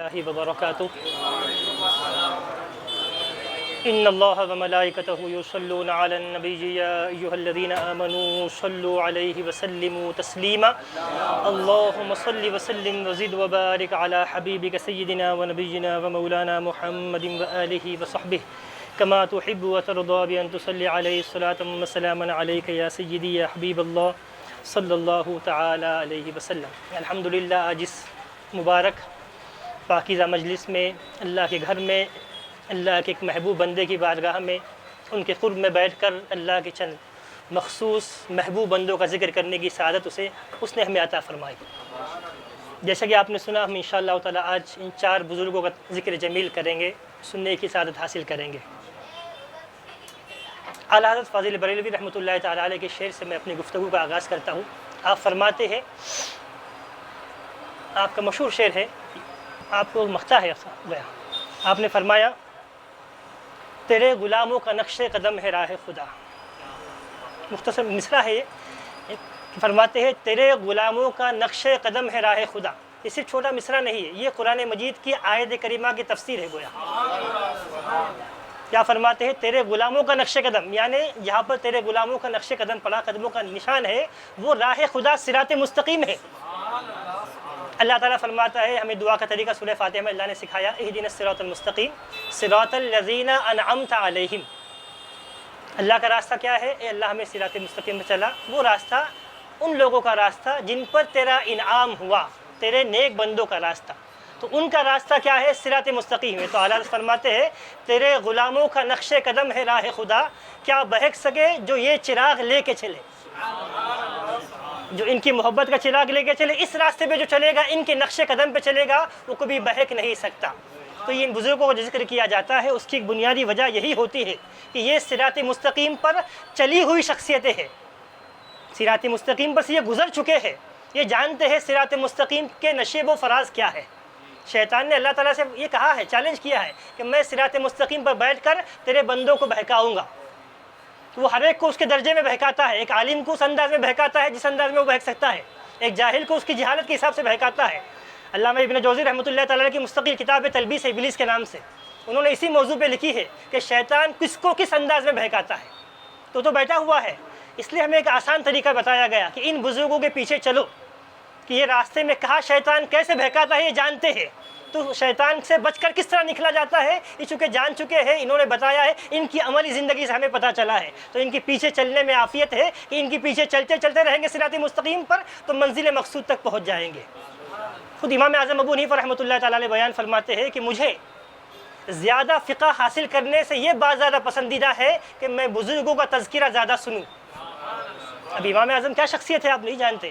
اللہ وبرکاتہ ان اللہ وملائکتہ یصلون علی النبی یا ایھا الذین آمنوا صلوا علیہ وسلموا تسلیما اللہم صل وسلم وزد وبارک علی حبیبک سیدنا ونبینا ومولانا محمد وآلہ وصحبہ کما تحب وترضى بأن تصلی علیہ الصلاۃ والسلام علیک یا سیدی یا حبیب اللہ صلی اللہ تعالی علیہ وسلم۔ الحمدللہ آج اس مبارک پاکیزہ مجلس میں اللہ کے گھر میں اللہ کے ایک محبوب بندے کی بارگاہ میں ان کے قرب میں بیٹھ کر اللہ کے چند مخصوص محبوب بندوں کا ذکر کرنے کی سعادت اس نے ہمیں عطا فرمائی۔ جیسا کہ آپ نے سنا، ہم انشاءاللہ تعالی آج ان 4 بزرگوں کا ذکر جمیل کریں گے، سننے کی سعادت حاصل کریں گے۔ اعلیٰ حضرت فاضل بریلوی رحمۃ اللہ تعالی علیہ کے شعر سے میں اپنی گفتگو کا آغاز کرتا ہوں۔ آپ فرماتے ہیں، آپ کا مشہور شعر ہے، آپ کو مختہ ہے گیا، آپ نے فرمایا تیرے غلاموں کا نقش قدم ہے راہ خدا۔ مختصر مصرع ہے یہ، فرماتے ہیں تیرے غلاموں کا نقش قدم ہے راہ خدا۔ یہ صرف چھوٹا مصرع نہیں ہے، یہ قرآن مجید کی آیت کریمہ کی تفسیر ہے گویا۔ کیا فرماتے ہیں؟ تیرے غلاموں کا نقش قدم، یعنی جہاں پر تیرے غلاموں کا نقش قدم پڑا، قدموں کا نشان ہے، وہ راہ خدا صراط مستقیم ہے۔ اللہ تعالیٰ فرماتا ہے، ہمیں دعا کا طریقہ سورہ فاتحہ میں اللہ نے سکھایا، اہدنا الصراط المستقیم صراط الذین انعمت علیہم۔ اللہ کا راستہ کیا ہے؟ اے اللہ ہمیں صراط مستقیم میں چلا، وہ راستہ ان لوگوں کا راستہ جن پر تیرا انعام ہوا، تیرے نیک بندوں کا راستہ۔ تو ان کا راستہ کیا ہے؟ صراط مستقیم ہے۔ تو اعلیٰ فرماتے ہیں تیرے غلاموں کا نقش قدم ہے راہ خدا، کیا بہک سکے جو یہ چراغ لے کے چلے، جو ان کی محبت کا چراغ لے کے چلے، اس راستے پہ جو چلے گا، ان کے نقش قدم پہ چلے گا، وہ کبھی بہک نہیں سکتا۔ تو یہ ان بزرگوں کا ذکر کیا جاتا ہے، اس کی ایک بنیادی وجہ یہی ہوتی ہے کہ یہ صراط مستقیم پر چلی ہوئی شخصیتیں ہیں، صراط مستقیم پر سے یہ گزر چکے ہیں، یہ جانتے ہیں صراط مستقیم کے نشیب و فراز کیا ہے۔ شیطان نے اللہ تعالیٰ سے یہ کہا ہے، چیلنج کیا ہے کہ میں صراط مستقیم پر بیٹھ کر تیرے بندوں کو بہکاؤں گا۔ وہ ہر ایک کو اس کے درجے میں بہکاتا ہے، ایک عالم کو اس انداز میں بہکاتا ہے جس انداز میں وہ بہک سکتا ہے، ایک جاہل کو اس کی جہالت کے حساب سے بہکاتا ہے۔ علامہ ابن جوزی رحمۃ اللہ تعالیٰ کی مستقل کتاب ہے تلبیس ابلیس کے نام سے، انہوں نے اسی موضوع پہ لکھی ہے کہ شیطان کس کو کس انداز میں بہکاتا ہے۔ تو بیٹھا ہوا ہے، اس لیے ہمیں ایک آسان طریقہ بتایا گیا کہ ان بزرگوں کے پیچھے چلو، کہ یہ راستے میں کہاں شیطان کیسے بہکاتا ہے یہ جانتے ہیں، تو شیطان سے بچ کر کس طرح نکلا جاتا ہے یہ چونکہ جان چکے ہیں، انہوں نے بتایا ہے، ان کی عملی زندگی سے ہمیں پتہ چلا ہے۔ تو ان کے پیچھے چلنے میں عافیت ہے کہ ان کے پیچھے چلتے چلتے رہیں گے صراط مستقیم پر تو منزل مقصود تک پہنچ جائیں گے۔ خود امام اعظم ابو حنیفہ رحمۃ اللہ تعالیٰ علیہ بیان فرماتے ہیں کہ مجھے زیادہ فقہ حاصل کرنے سے یہ بات زیادہ پسندیدہ ہے کہ میں بزرگوں کا تذکرہ زیادہ سنوں۔ اب امام اعظم کیا شخصیت ہے آپ نہیں جانتے،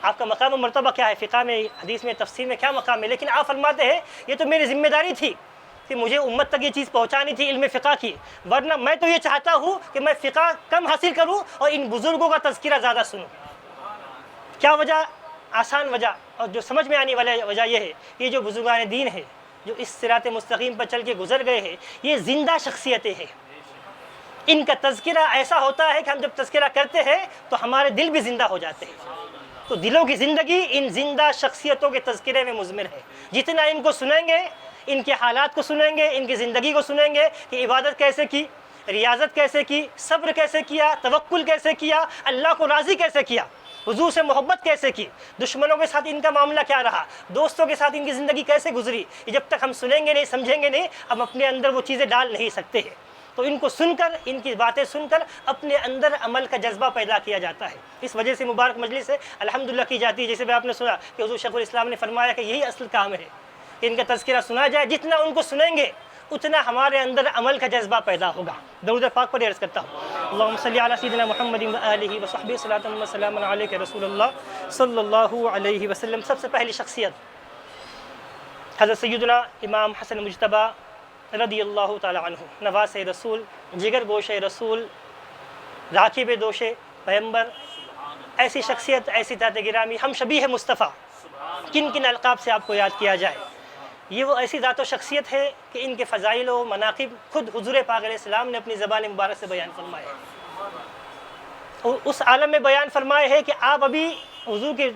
آپ کا مقام و مرتبہ کیا ہے، فقہ میں، حدیث میں، تفسیر میں کیا مقام ہے، لیکن آپ فرماتے ہیں یہ تو میری ذمہ داری تھی کہ مجھے امت تک یہ چیز پہنچانی تھی علم فقہ کی، ورنہ میں تو یہ چاہتا ہوں کہ میں فقہ کم حاصل کروں اور ان بزرگوں کا تذکرہ زیادہ سنوں۔ کیا وجہ؟ آسان وجہ، اور جو سمجھ میں آنے والی وجہ یہ ہے، یہ جو بزرگان دین ہے جو اس صراط مستقیم پر چل کے گزر گئے ہیں، یہ زندہ شخصیتیں ہیں۔ ان کا تذکرہ ایسا ہوتا ہے کہ ہم جب تذکرہ کرتے ہیں تو ہمارے دل بھی زندہ ہو جاتے ہیں۔ تو دلوں کی زندگی ان زندہ شخصیتوں کے تذکرے میں مضمر ہے۔ جتنا ان کو سنیں گے، ان کے حالات کو سنیں گے، ان کی زندگی کو سنیں گے کہ عبادت کیسے کی، ریاضت کیسے کی، صبر کیسے کیا، توکل کیسے کیا، اللہ کو راضی کیسے کیا، حضور سے محبت کیسے کی، دشمنوں کے ساتھ ان کا معاملہ کیا رہا، دوستوں کے ساتھ ان کی زندگی کیسے گزری، یہ جب تک ہم سنیں گے نہیں، سمجھیں گے نہیں، ہم اپنے اندر وہ چیزیں ڈال نہیں سکتے ہیں۔ تو ان کو سن کر، ان کی باتیں سن کر اپنے اندر عمل کا جذبہ پیدا کیا جاتا ہے۔ اس وجہ سے مبارک مجلس سے الحمدللہ کی جاتی ہے۔ جیسے بھی آپ نے سنا کہ حضور شیخ الاسلام نے فرمایا کہ یہی اصل کام ہے کہ ان کا تذکرہ سنا جائے، جتنا ان کو سنیں گے اتنا ہمارے اندر عمل کا جذبہ پیدا ہوگا۔ درود پاک پر عرض کرتا ہوں، اللہم صلی علی سیدنا محمد وآلہ وصحبہ صلاۃ و سلام علیک رسول اللہ صلی اللہ علیہ وسلم۔ سب سے پہلی شخصیت حضرت سیدنا امام حسن مجتبی رضی اللہ تعالی عنہ، نواس رسول، جگر گوش رسول، راکب دوش پیغمبر، ایسی شخصیت، ایسی ذات گرامی، ہم شبیہ مصطفیٰ، کن کن القاب سے آپ کو یاد کیا جائے، یہ وہ ایسی ذات و شخصیت ہے کہ ان کے فضائل و مناقب خود حضور پاک علیہ السلام نے اپنی زبان مبارک سے بیان فرمائے ہیں، اور اس عالم میں بیان فرمائے ہیں کہ آپ ابھی حضور کے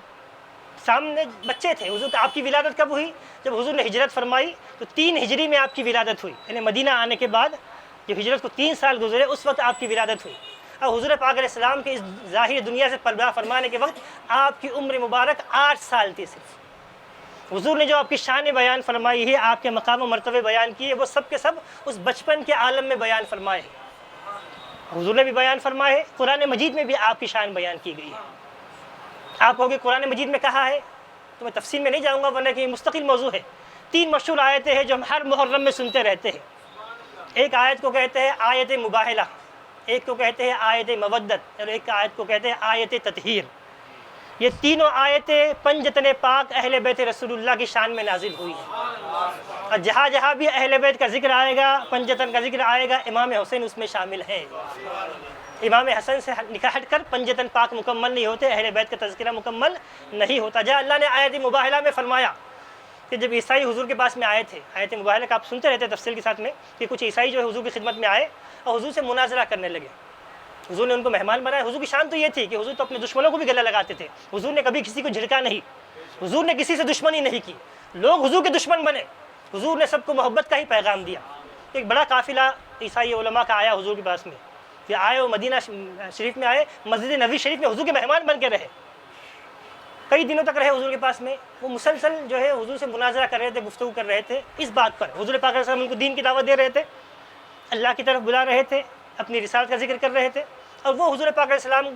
سامنے بچے تھے حضور. آپ کی ولادت کب ہوئی؟ جب حضور نے ہجرت فرمائی تو 3 ہجری میں آپ کی ولادت ہوئی، یعنی مدینہ آنے کے بعد جب ہجرت کو 3 سال گزرے اس وقت آپ کی ولادت ہوئی. اور حضور پاک علیہ السلام کے اس ظاہر دنیا سے پردہ فرمانے کے وقت آپ کی عمر مبارک 8 سال تھی صرف. حضور نے جو آپ کی شان بیان فرمائی ہے، آپ کے مقام و مرتبے بیان کیے، وہ سب کے سب اس بچپن کے عالم میں بیان فرمائے ہیں. حضور نے بھی بیان فرمائے ہے، قرآن مجید میں بھی آپ کی شان بیان کی گئی ہے. آپ کہو گے قرآن مجید میں کہا ہے، تو میں تفصیل میں نہیں جاؤں گا ورنہ کہ یہ مستقل موضوع ہے. 3 مشہور آیتیں ہیں جو ہم ہر محرم میں سنتے رہتے ہیں. ایک آیت کو کہتے ہیں آیت مباہلہ، ایک کو کہتے ہیں آیت مودت، اور ایک آیت کو کہتے ہیں آیت تطہیر. یہ تینوں آیتیں پنجتن پاک اہل بیت رسول اللہ کی شان میں نازل ہوئی ہیں. اور جہاں جہاں بھی اہل بیت کا ذکر آئے گا، پنجتن کا ذکر آئے گا، امام حسین اس میں شامل ہیں. امام حسن سے ہٹ کر پنجتن پاک مکمل نہیں ہوتے، اہل بیت کا تذکرہ مکمل نہیں ہوتا. جہاں اللہ نے آیت مباہلہ میں فرمایا کہ جب عیسائی حضور کے پاس میں آئے تھے، آیت مباہلہ کا آپ سنتے رہتے تفصیل کے ساتھ میں، کہ کچھ عیسائی جو ہے حضور کی خدمت میں آئے اور حضور سے مناظرہ کرنے لگے. حضور نے ان کو مہمان بنایا. حضور کی شان تو یہ تھی کہ حضور تو اپنے دشمنوں کو بھی گلے لگاتے تھے. حضور نے کبھی کسی کو جھڑکا نہیں، حضور نے کسی سے دشمنی نہیں کی. لوگ حضور کے دشمن بنے، حضور نے سب کو محبت کا ہی پیغام دیا. ایک بڑا قافلہ عیسائی علماء کا آیا حضور کے پاس میں، پھر آئے وہ مدینہ شریف میں آئے، مسجد نبوی شریف میں حضور کے مہمان بن کے رہے، کئی دنوں تک رہے حضور کے پاس میں. وہ مسلسل جو ہے حضور سے مناظرہ کر رہے تھے، گفتگو کر رہے تھے اس بات پر. حضور پاک علیہ السلام ان کو دین کی دعوت دے رہے تھے، اللہ کی طرف بلا رہے تھے، اپنی رسالت کا ذکر کر رہے تھے. اور وہ حضور پاک علیہ السلام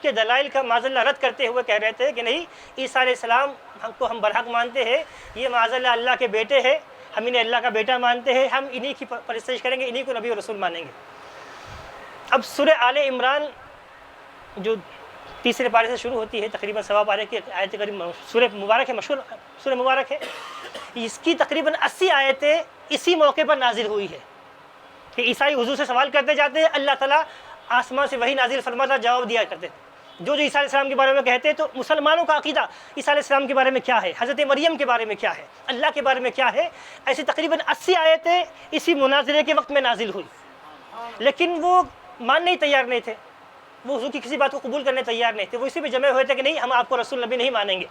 کے دلائل کا معاذ اللہ رد کرتے ہوئے کہہ رہے تھے کہ نہیں، عیسیٰ علیہ السلام کو ہم برحق مانتے ہیں، یہ معاذ اللہ اللہ کے بیٹے ہیں، ہم انہیں اللہ کا بیٹا مانتے ہیں، ہم انہی کی پرستش کریں گے، انہی کو نبی و رسول مانیں گے. اب سورہ آل عمران جو تیسرے پارے سے شروع ہوتی ہے، تقریباً 1.25 پارے کی آیت قریب سورہ مبارک ہے، مشہور سورہ مبارک ہے. اس کی تقریباً 80 آیتیں اسی موقع پر نازل ہوئی ہے کہ عیسائی حضور سے سوال کرتے جاتے ہیں، اللہ تعالیٰ آسمان سے وہی نازل فرماتا، جواب دیا کرتے تھے. جو عیسیٰ علیہ السلام کے بارے میں کہتے ہیں تو مسلمانوں کا عقیدہ عیسیٰ علیہ السلام کے بارے میں کیا ہے، حضرت مریم کے بارے میں کیا ہے، اللہ کے بارے میں کیا ہے. ایسی تقریباً 80 آیتیں اسی مناظرے کے وقت میں نازل ہوئی. لیکن وہ ماننے ہی تیار نہیں تھے، وہ حضور کی کسی بات کو قبول کرنے تیار نہیں تھے. وہ اسی پہ جمع ہوئے تھے کہ نہیں، ہم آپ کو رسول نبی نہیں مانیں گے،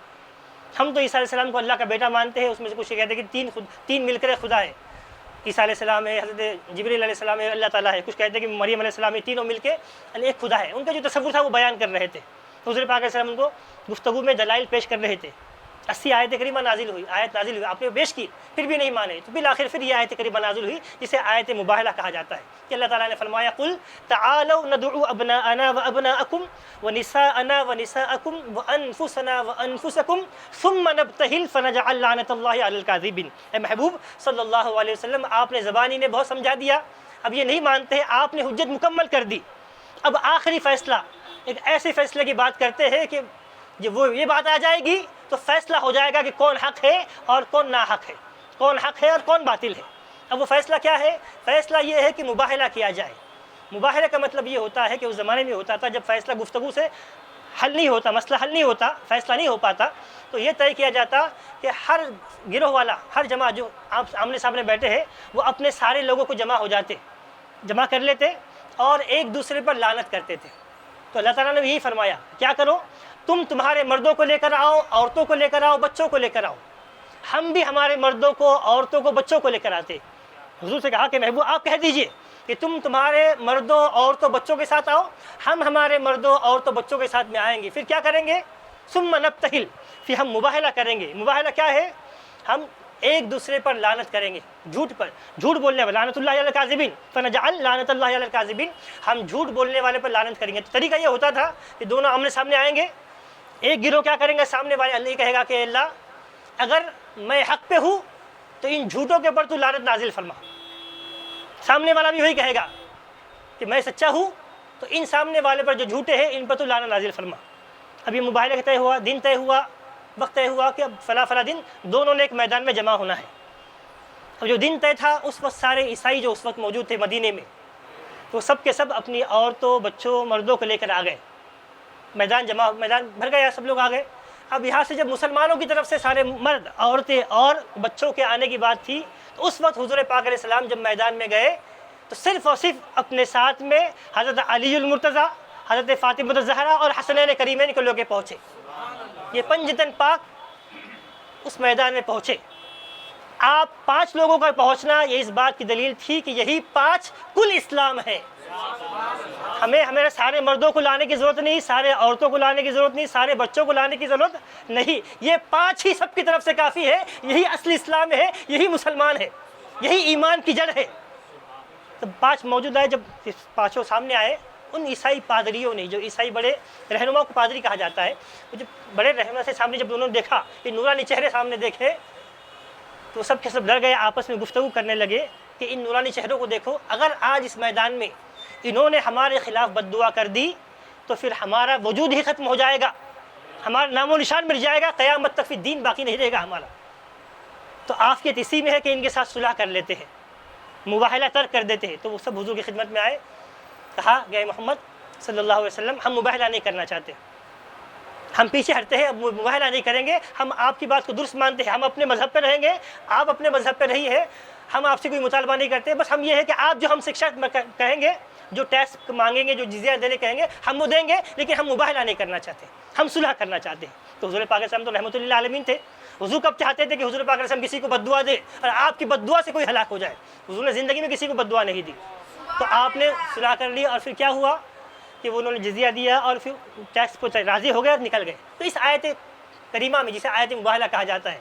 ہم تو عیسیٰ علیہ السلام کو اللہ کا بیٹا مانتے ہیں. اس میں سے کچھ کہتے ہیں کہ تین مل کر خدا ہے، عیسیٰ علیہ السلام ہے، حضرت جبریل علیہ السلام ہے، اللہ تعالیٰ ہے. کچھ کہتے ہیں کہ مریم علیہ السلام ہے، تینوں مل کے ایک خدا ہے. ان کا جو تصور تھا وہ بیان کر رہے تھے. حضور پاک علیہ السلام ان کو گفتگو میں دلائل پیش کر رہے تھے. 80 آیت کریمہ نازل ہوئی، آیت نازل ہوئی، آپ نے پیش کی پھر بھی نہیں مانے، تو بالآخر پھر یہ آیت کریمہ نازل ہوئی جسے آیت مباہلہ کہا جاتا ہے کہ اللہ تعالیٰ نے فرمایا قل تعالوا ندعو ابناءنا وابناءکم ونساءنا ونساءکم وانفسنا وانفسکم ثم نبتہل فنجعل لعنۃ اللہ علی الکاذبین. اے محبوب صلی اللہ علیہ وسلم، آپ نے زبانی نے بہت سمجھا دیا، اب یہ نہیں مانتے ہیں، آپ نے حجت مکمل کر دی. اب آخری فیصلہ، ایک ایسے فیصلے کی بات کرتے ہیں کہ جب وہ یہ بات آ جائے گی تو فیصلہ ہو جائے گا کہ کون حق ہے اور کون ناحق ہے، کون حق ہے اور کون باطل ہے. اب وہ فیصلہ کیا ہے؟ فیصلہ یہ ہے کہ مباہلہ کیا جائے. مباہلہ کا مطلب یہ ہوتا ہے کہ اس زمانے میں ہوتا تھا جب فیصلہ گفتگو سے حل نہیں ہوتا، مسئلہ حل نہیں ہوتا، فیصلہ نہیں ہو پاتا، تو یہ طے کیا جاتا کہ ہر گروہ والا، ہر جماعت جو آمنے سامنے بیٹھے ہیں وہ اپنے سارے لوگوں کو جمع کر لیتے اور ایک دوسرے پر لعنت کرتے تھے. تو اللہ تعالیٰ نے یہی فرمایا کیا کرو، تم تمہارے مردوں کو لے کر آؤ، عورتوں کو لے کر آؤ، بچوں کو لے کر آؤ. ہم بھی ہمارے مردوں کو، عورتوں کو، بچوں کو لے کر آتے. حضور سے کہا کہ محبوب آپ کہہ دیجئے کہ تم تمہارے مردوں، عورتوں، بچوں کے ساتھ آؤ، ہم ہمارے مردوں، عورتوں، بچوں کے ساتھ میں آئیں گے. پھر کیا کریں گے؟ ثم نبتہل، پھر ہم مباہلہ کریں گے. مباہلہ کیا ہے؟ ہم ایک دوسرے پر لعنت کریں گے، جھوٹ بولنے والے، لعنت اللہ علی الکاذبین فنجعل لعنت اللہ علی الکاذبین، ہم جھوٹ بولنے والے پر لعنت کریں گے. تو طریقہ یہ ہوتا تھا کہ دونوں آمنے سامنے آئیں گے. ایک گروہ کیا کریں گے؟ سامنے والے اللہ کہے گا کہ اللہ اگر میں حق پہ ہوں تو ان جھوٹوں کے اوپر تو لعنت نازل فرما. سامنے والا بھی وہی کہے گا کہ میں سچا ہوں تو ان سامنے والے پر جو جھوٹے ہیں ان پر تو لعنت نازل فرما. اب یہ مباہلہ کا طے ہوا، دن طے ہوا، وقت طے ہوا کہ اب فلاں دن دونوں نے ایک میدان میں جمع ہونا ہے. اور جو دن طے تھا اس وقت سارے عیسائی جو اس وقت موجود تھے مدینے میں، تو سب کے سب اپنی عورتوں، بچوں، مردوں کو لے کر آ گئے. میدان بھر گیا، سب لوگ آ گئے. اب یہاں سے جب مسلمانوں کی طرف سے سارے مرد، عورتیں اور بچوں کے آنے کی بات تھی تو اس وقت حضور پاک علیہ السلام جب میدان میں گئے تو صرف اور صرف اپنے ساتھ میں حضرت علی المرتضیٰ، حضرت فاطمہ الزہرا اور حسنین کریمین کو لے کے پہنچے. یہ پنجتن پاک اس میدان میں پہنچے. آپ 5 لوگوں کا پہنچنا یہ اس بات کی دلیل تھی کہ یہی 5 کل اسلام ہے. ہمیں سارے مردوں کو لانے کی ضرورت نہیں, سارے عورتوں کو لانے کی ضرورت نہیں, سارے بچوں کو لانے کی ضرورت نہیں. یہ 5 ہی سب کی طرف سے کافی ہے. یہی اصل اسلام ہے, یہی مسلمان ہے, یہی ایمان کی جڑ ہے. تو 5 موجود آئے. جب 5 سامنے آئے, ان عیسائی پادریوں نے, جو عیسائی بڑے رہنما کو پادری کہا جاتا ہے, جو بڑے رہنما سے سامنے جب انہوں نے دیکھا, یہ نورانی چہرے سامنے دیکھے, تو سب کے سب ڈر گئے. آپس میں گفتگو کرنے لگے کہ ان نورانی چہروں کو دیکھو, اگر آج اس میدان میں انہوں نے ہمارے خلاف بد دعا کر دی تو پھر ہمارا وجود ہی ختم ہو جائے گا, ہمارا نام و نشان مٹ جائے گا, قیامت تک پھر دین باقی نہیں رہے گا ہمارا. تو عافیت اسی میں ہے کہ ان کے ساتھ صلح کر لیتے ہیں, مباہلہ ترک کر دیتے ہیں. تو وہ سب حضور کی خدمت میں آئے, کہا کہ محمد صلی اللہ علیہ وسلم, ہم مباہلہ نہیں کرنا چاہتے, ہم پیچھے ہٹتے ہیں, مباہلہ نہیں کریں گے, ہم آپ کی بات کو درست مانتے ہیں, ہم اپنے مذہب پہ رہیں گے, آپ اپنے مذہب پہ رہی ہے, ہم آپ سے کوئی مطالبہ نہیں کرتے. بس ہم یہ ہے کہ آپ جو ہم سے شرط کہیں گے, جو ٹیکس مانگیں گے, جو جزیہ دینے کہیں گے, ہم وہ دیں گے, لیکن ہم مباہلہ نہیں کرنا چاہتے, ہم صلح کرنا چاہتے ہیں. تو حضور پاک صلی اللہ علیہ وسلم تو رحمۃ اللہ عالمین تھے. حضور کب چاہتے تھے کہ حضور پاک صلی اللہ علیہ وسلم کسی کو بد دعا دے اور آپ کی بد دعا سے کوئی ہلاک ہو جائے؟ حضور نے زندگی میں کسی کو بد دعا نہیں دی. تو آپ نے صلح کر لی, اور پھر کیا ہوا کہ وہ انہوں نے جزیہ دیا اور پھر ٹیکس کو راضی ہو گئے اور نکل گئے. تو اس آیت کریمہ میں, جسے آیت مباہلہ کہا جاتا ہے,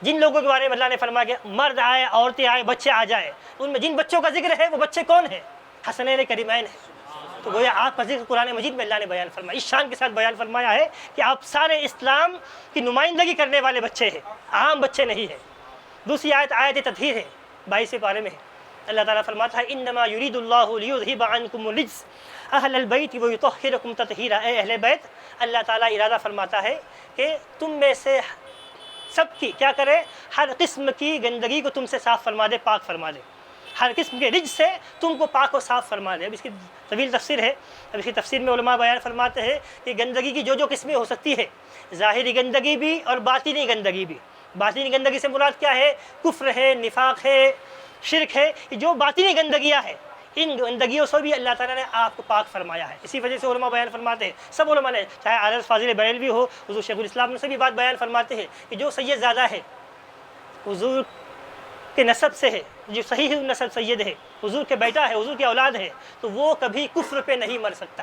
جن لوگوں کے بارے میں اللہ نے فرمایا کہ مرد آئے, عورتیں آئے, بچے آ جائے, ان میں جن بچوں کا ذکر ہے وہ بچے کون ہیں؟ حسنین کریمین ہیں. تو گویا آپ کا ذکر قرآن مجید میں اللہ نے بیان فرمایا, اس شان کے ساتھ بیان فرمایا ہے کہ آپ سارے اسلام کی نمائندگی کرنے والے بچے ہیں, عام بچے نہیں ہیں. دوسری آیت آیت تطہیر ہے, 22 پارے میں ہے. اللہ تعالیٰ فرماتا ہے انما یرید اللہ لیذھب عنکم الرجس اہل البیت ویطہرکم تطہیرا. اے اہل بیت, اللہ تعالیٰ ارادہ فرماتا ہے کہ تم میں سے سب کی کیا کرے, ہر قسم کی گندگی کو تم سے صاف فرما دے, پاک فرما دے, ہر قسم کے رجس سے تم کو پاک و صاف فرما دے. اب اس کی طویل تفسیر ہے. اب اس کی تفسیر میں علماء بیان فرماتے ہیں کہ گندگی کی جو قسمیں ہو سکتی ہے, ظاہری گندگی بھی اور باطنی گندگی بھی. باطنی گندگی سے مراد کیا ہے؟ کفر ہے, نفاق ہے, شرک ہے. جو باطنی گندگیاں ہیں, ان گندگیوں سے بھی اللہ تعالیٰ نے آپ کو پاک فرمایا ہے. اسی وجہ سے علماء بیان فرماتے ہیں, سب علماء نے, چاہے عارض فاضل بریلوی ہو, حضور شیخ الاسلام نے, سبھی بات بیان فرماتے ہیں کہ جو سید زادہ ہے, حضور کے نسب سے ہے, جو صحیح نسب سید ہے, حضور کے بیٹا ہے, حضور کی اولاد ہے, تو وہ کبھی کفر پہ نہیں مر سکتا.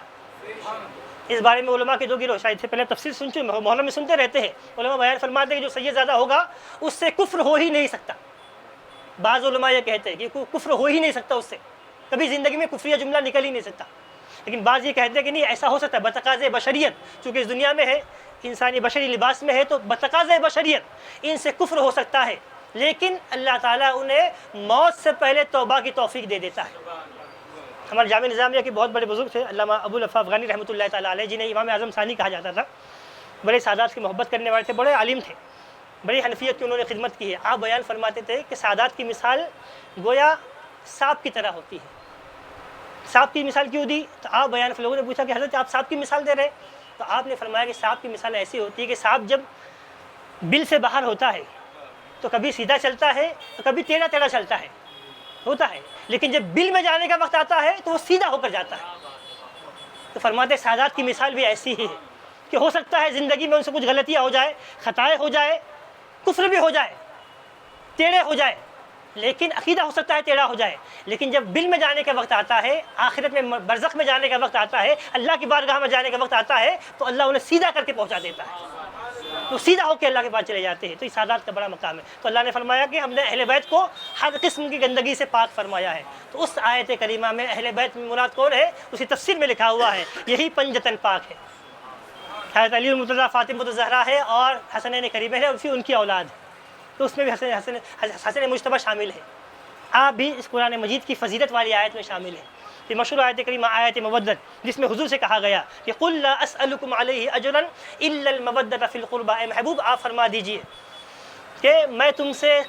اس بارے میں علماء کے 2 گروہ, شاید سے پہلے تفسیر سن چکے, محرم میں سنتے رہتے ہیں. علماء بیان فرماتے ہیں کہ جو سید زادہ ہوگا اس سے کفر ہو ہی نہیں سکتا. بعض علماء یہ کہتے ہیں کہ کفر ہو ہی نہیں سکتا, اس سے کبھی زندگی میں کفریہ جملہ نکل ہی نہیں سکتا. لیکن بعض یہ کہتے ہیں کہ نہیں, ایسا ہو سکتا ہے بتقاضۂ بشریت, چونکہ اس دنیا میں ہے, انسانی بشری لباس میں ہے, تو بتقاضۂ بشریت ان سے کفر ہو سکتا ہے, لیکن اللہ تعالیٰ انہیں موت سے پہلے توبہ کی توفیق دے دیتا ہے. ہمارے جامع نظامیہ کے بہت بڑے بزرگ تھے علامہ ابو الوفا افغانی رحمۃ اللہ تعالیٰ علیہ, جنہیں امام اعظم ثانی کہا جاتا تھا. بڑے سادات کی محبت کرنے والے تھے, بڑے عالم تھے, بڑی حنفیت کی انہوں نے خدمت کی ہے. آپ بیان فرماتے تھے کہ سادات کی مثال گویا سانپ کی طرح ہوتی ہے. سانپ کی مثال کیوں دی؟ تو آپ بیان, لوگوں نے پوچھا کہ حضرت آپ سانپ کی مثال دے رہے, تو آپ نے فرمایا کہ سانپ کی مثال ایسی ہوتی ہے کہ سانپ جب بل سے باہر ہوتا ہے تو کبھی سیدھا چلتا ہے تو کبھی ٹیڑھا ٹیڑھا چلتا ہے, ہوتا ہے, لیکن جب بل میں جانے کا وقت آتا ہے تو وہ سیدھا ہو کر جاتا ہے. تو فرماتے سادات کی مثال بھی ایسی ہی ہے کہ ہو سکتا ہے زندگی میں ان سے کچھ غلطیاں ہو جائے, خطائیں ہو جائے, کفر بھی ہو جائے, ٹیڑھے ہو جائے, لیکن عقیدہ ہو سکتا ہے ٹیڑھا ہو جائے, لیکن جب بل میں جانے کا وقت آتا ہے, آخرت میں برزخ میں جانے کا وقت آتا ہے, اللہ کی بارگاہ میں جانے کا وقت آتا ہے, تو اللہ انہیں سیدھا کر کے پہنچا دیتا ہے, تو سیدھا ہو کے اللہ کے پاس چلے جاتے ہیں. تو یہ سادات کا بڑا مقام ہے. تو اللہ نے فرمایا کہ ہم نے اہل بیت کو ہر قسم کی گندگی سے پاک فرمایا ہے. تو اس آیت کریمہ میں اہل بیت میں مراد کون ہے, اسی تفسیر میں لکھا ہوا ہے یہی پنجتن پاک ہے. حضرت علی المرتضیٰ فاطمہ الزہرا ہے اور حسنین کریمین ہے, اور پھر ان کی اولاد ہے, تو اس میں بھی حسن مجتبی شامل ہے. آپ بھی اس قرآن مجید کی فضیلت والی آیت میں شامل ہیں. یہ مشہور آیت کریمہ آیت مودت, جس میں حضور سے کہا گیا کہ قل لا اسألکم علیہ اجرا الا المودۃ فی القربى. اے محبوب آپ فرما دیجئے کہ میں تم سے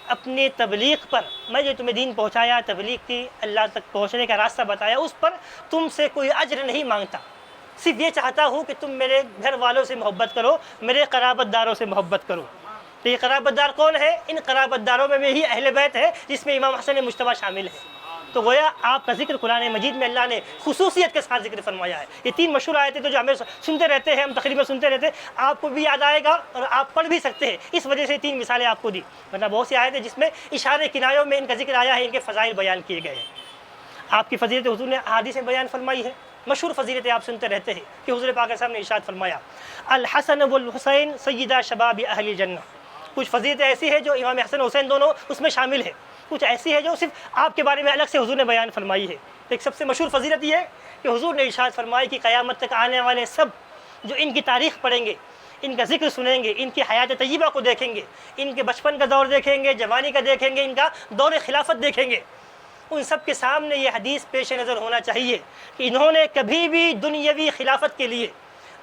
اپنی تبلیغ پر, میں جو تمہیں دین پہنچایا, تبلیغ کی, اللہ تک پہنچنے کا راستہ بتایا, اس پر تم سے کوئی اجر نہیں مانگتا, صرف یہ چاہتا ہوں کہ تم میرے گھر والوں سے محبت کرو, میرے قرابت داروں سے محبت کرو. تو یہ قرابت دار کون ہے؟ ان قرابت داروں میں بھی اہل بیت ہے, جس میں امام حسن مجتبی شامل ہے. تو گویا آپ کا ذکر قرآن مجید میں اللہ نے خصوصیت کے ساتھ ذکر فرمایا ہے۔ یہ 3 مشہور آیتیں تو جو ہمیں سنتے رہتے ہیں، ہم تقریباً سنتے رہتے ہیں، آپ کو بھی یاد آئے گا اور آپ پڑھ بھی سکتے ہیں، اس وجہ سے 3 مثالیں آپ کو دی، ورنہ بہت سی آیتیں جس میں اشارے کنایوں میں ان کا ذکر آیا ہے، ان کے فضائل بیان کیے گئے ہیں۔ آپ کی فضیلت حضور نے احادیث میں بیان فرمائی ہے، مشہور فضیلتیں آپ سنتے رہتے ہیں کہ حضور پاک صاحب نے ارشاد فرمایا الحسن والحسین سیدہ شباب اہل الجنہ۔ کچھ فضیلتیں ایسی ہیں جو امام حسن و حسین دونوں اس میں شامل ہیں، کچھ ایسی ہے جو صرف آپ کے بارے میں الگ سے حضور نے بیان فرمائی ہے۔ ایک سب سے مشہور فضیلت یہ ہے کہ حضور نے ارشاد فرمائی کہ قیامت تک آنے والے سب جو ان کی تاریخ پڑھیں گے، ان کا ذکر سنیں گے، ان کی حیات طیبہ کو دیکھیں گے، ان کے بچپن کا دور دیکھیں گے، جوانی کا دیکھیں گے، ان کا دور خلافت دیکھیں گے، ان سب کے سامنے یہ حدیث پیش نظر ہونا چاہیے کہ انہوں نے کبھی بھی دنیاوی خلافت کے لیے،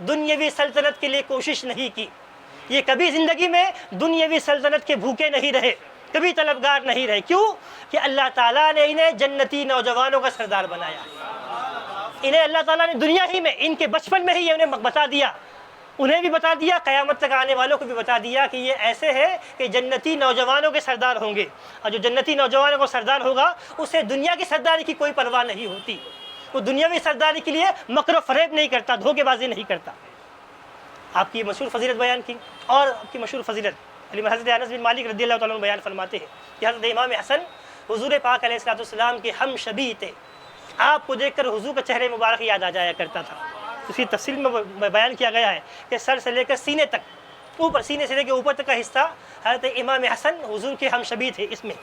دنیاوی سلطنت کے لیے کوشش نہیں کی، یہ کبھی زندگی میں دنیاوی سلطنت کے بھوکے نہیں رہے، کبھی طلبگار نہیں رہے۔ کیوں؟ کہ اللہ تعالیٰ نے انہیں جنتی نوجوانوں کا سردار بنایا، انہیں اللہ تعالیٰ نے دنیا ہی میں، ان کے بچپن میں ہی یہ انہیں بتا دیا، انہیں بھی بتا دیا، قیامت تک آنے والوں کو بھی بتا دیا کہ یہ ایسے ہے کہ جنتی نوجوانوں کے سردار ہوں گے، اور جو جنتی نوجوانوں کو سردار ہوگا اسے دنیا کی سرداری کی کوئی پرواہ نہیں ہوتی، وہ دنیاوی سرداری کے لیے مکر و فریب نہیں کرتا، دھوکے بازی نہیں کرتا۔ آپ کی مشہور فضیلت بیان کی، اور آپ کی مشہور فضیلت حضرت انس بن مالک رضی اللہ تعالیٰ عنہ بیان فرماتے ہیں کہ حضرت امام حسن حضور پاک علیہ السلام کے ہم شبیہ تھے، آپ کو دیکھ کر حضور کا چہرے مبارک یاد آ جایا کرتا تھا۔ اس کی تفصیل میں بیان کیا گیا ہے کہ سر سے لے کر سینے تک، اوپر سینے سے لے کے اوپر تک کا حصہ حضرت امام حسن حضور کے ہم شبیہ تھے، اس میں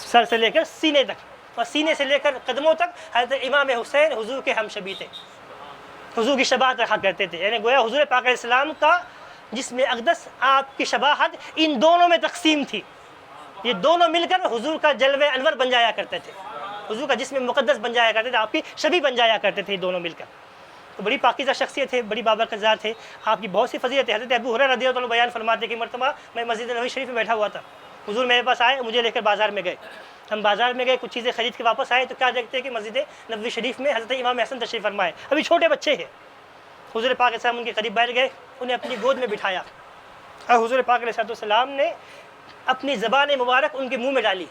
سر سے لے کر سینے تک، اور سینے سے لے کر قدموں تک حضرت امام حسین حضور کے ہم شبیہ تھے، حضور کی شباہت رکھا کرتے تھے، یعنی گویا حضور پاک علیہ السلام کا جسم اقدس آپ کی شباہت ان دونوں میں تقسیم تھی، یہ دونوں مل کر حضور کا جلوہ انور بن جایا کرتے تھے، حضور کا جسم مقدس بن جایا کرتے تھے، آپ کی شبیہ بن جایا کرتے تھے، دونوں مل کر۔ تو بڑی پاکیزہ شخصیت ہے، بڑی بابرکت ذات ہے، آپ کی بہت سی فضیلت ہے۔ حضرت ابو ہریرہ رضی اللہ عنہ بیان فرماتے کہ مرتبہ میں مسجد نبوی شریف میں بیٹھا ہوا تھا، حضور میرے پاس آئے، مجھے لے کر بازار میں گئے، ہم بازار میں گئے، کچھ چیزیں خرید کے واپس آئے تو کیا دیکھتے ہیں کہ مسجد نبوی شریف میں حضرت امام حسن تشریف فرمائے، ابھی چھوٹے بچے ہیں۔ حضور پاک علیہ السلام ان کے قریب بیٹھ گئے، انہیں اپنی گود میں بٹھایا، اور حضور پاک علیہ السلام نے اپنی زبان مبارک ان کے منہ میں ڈالی،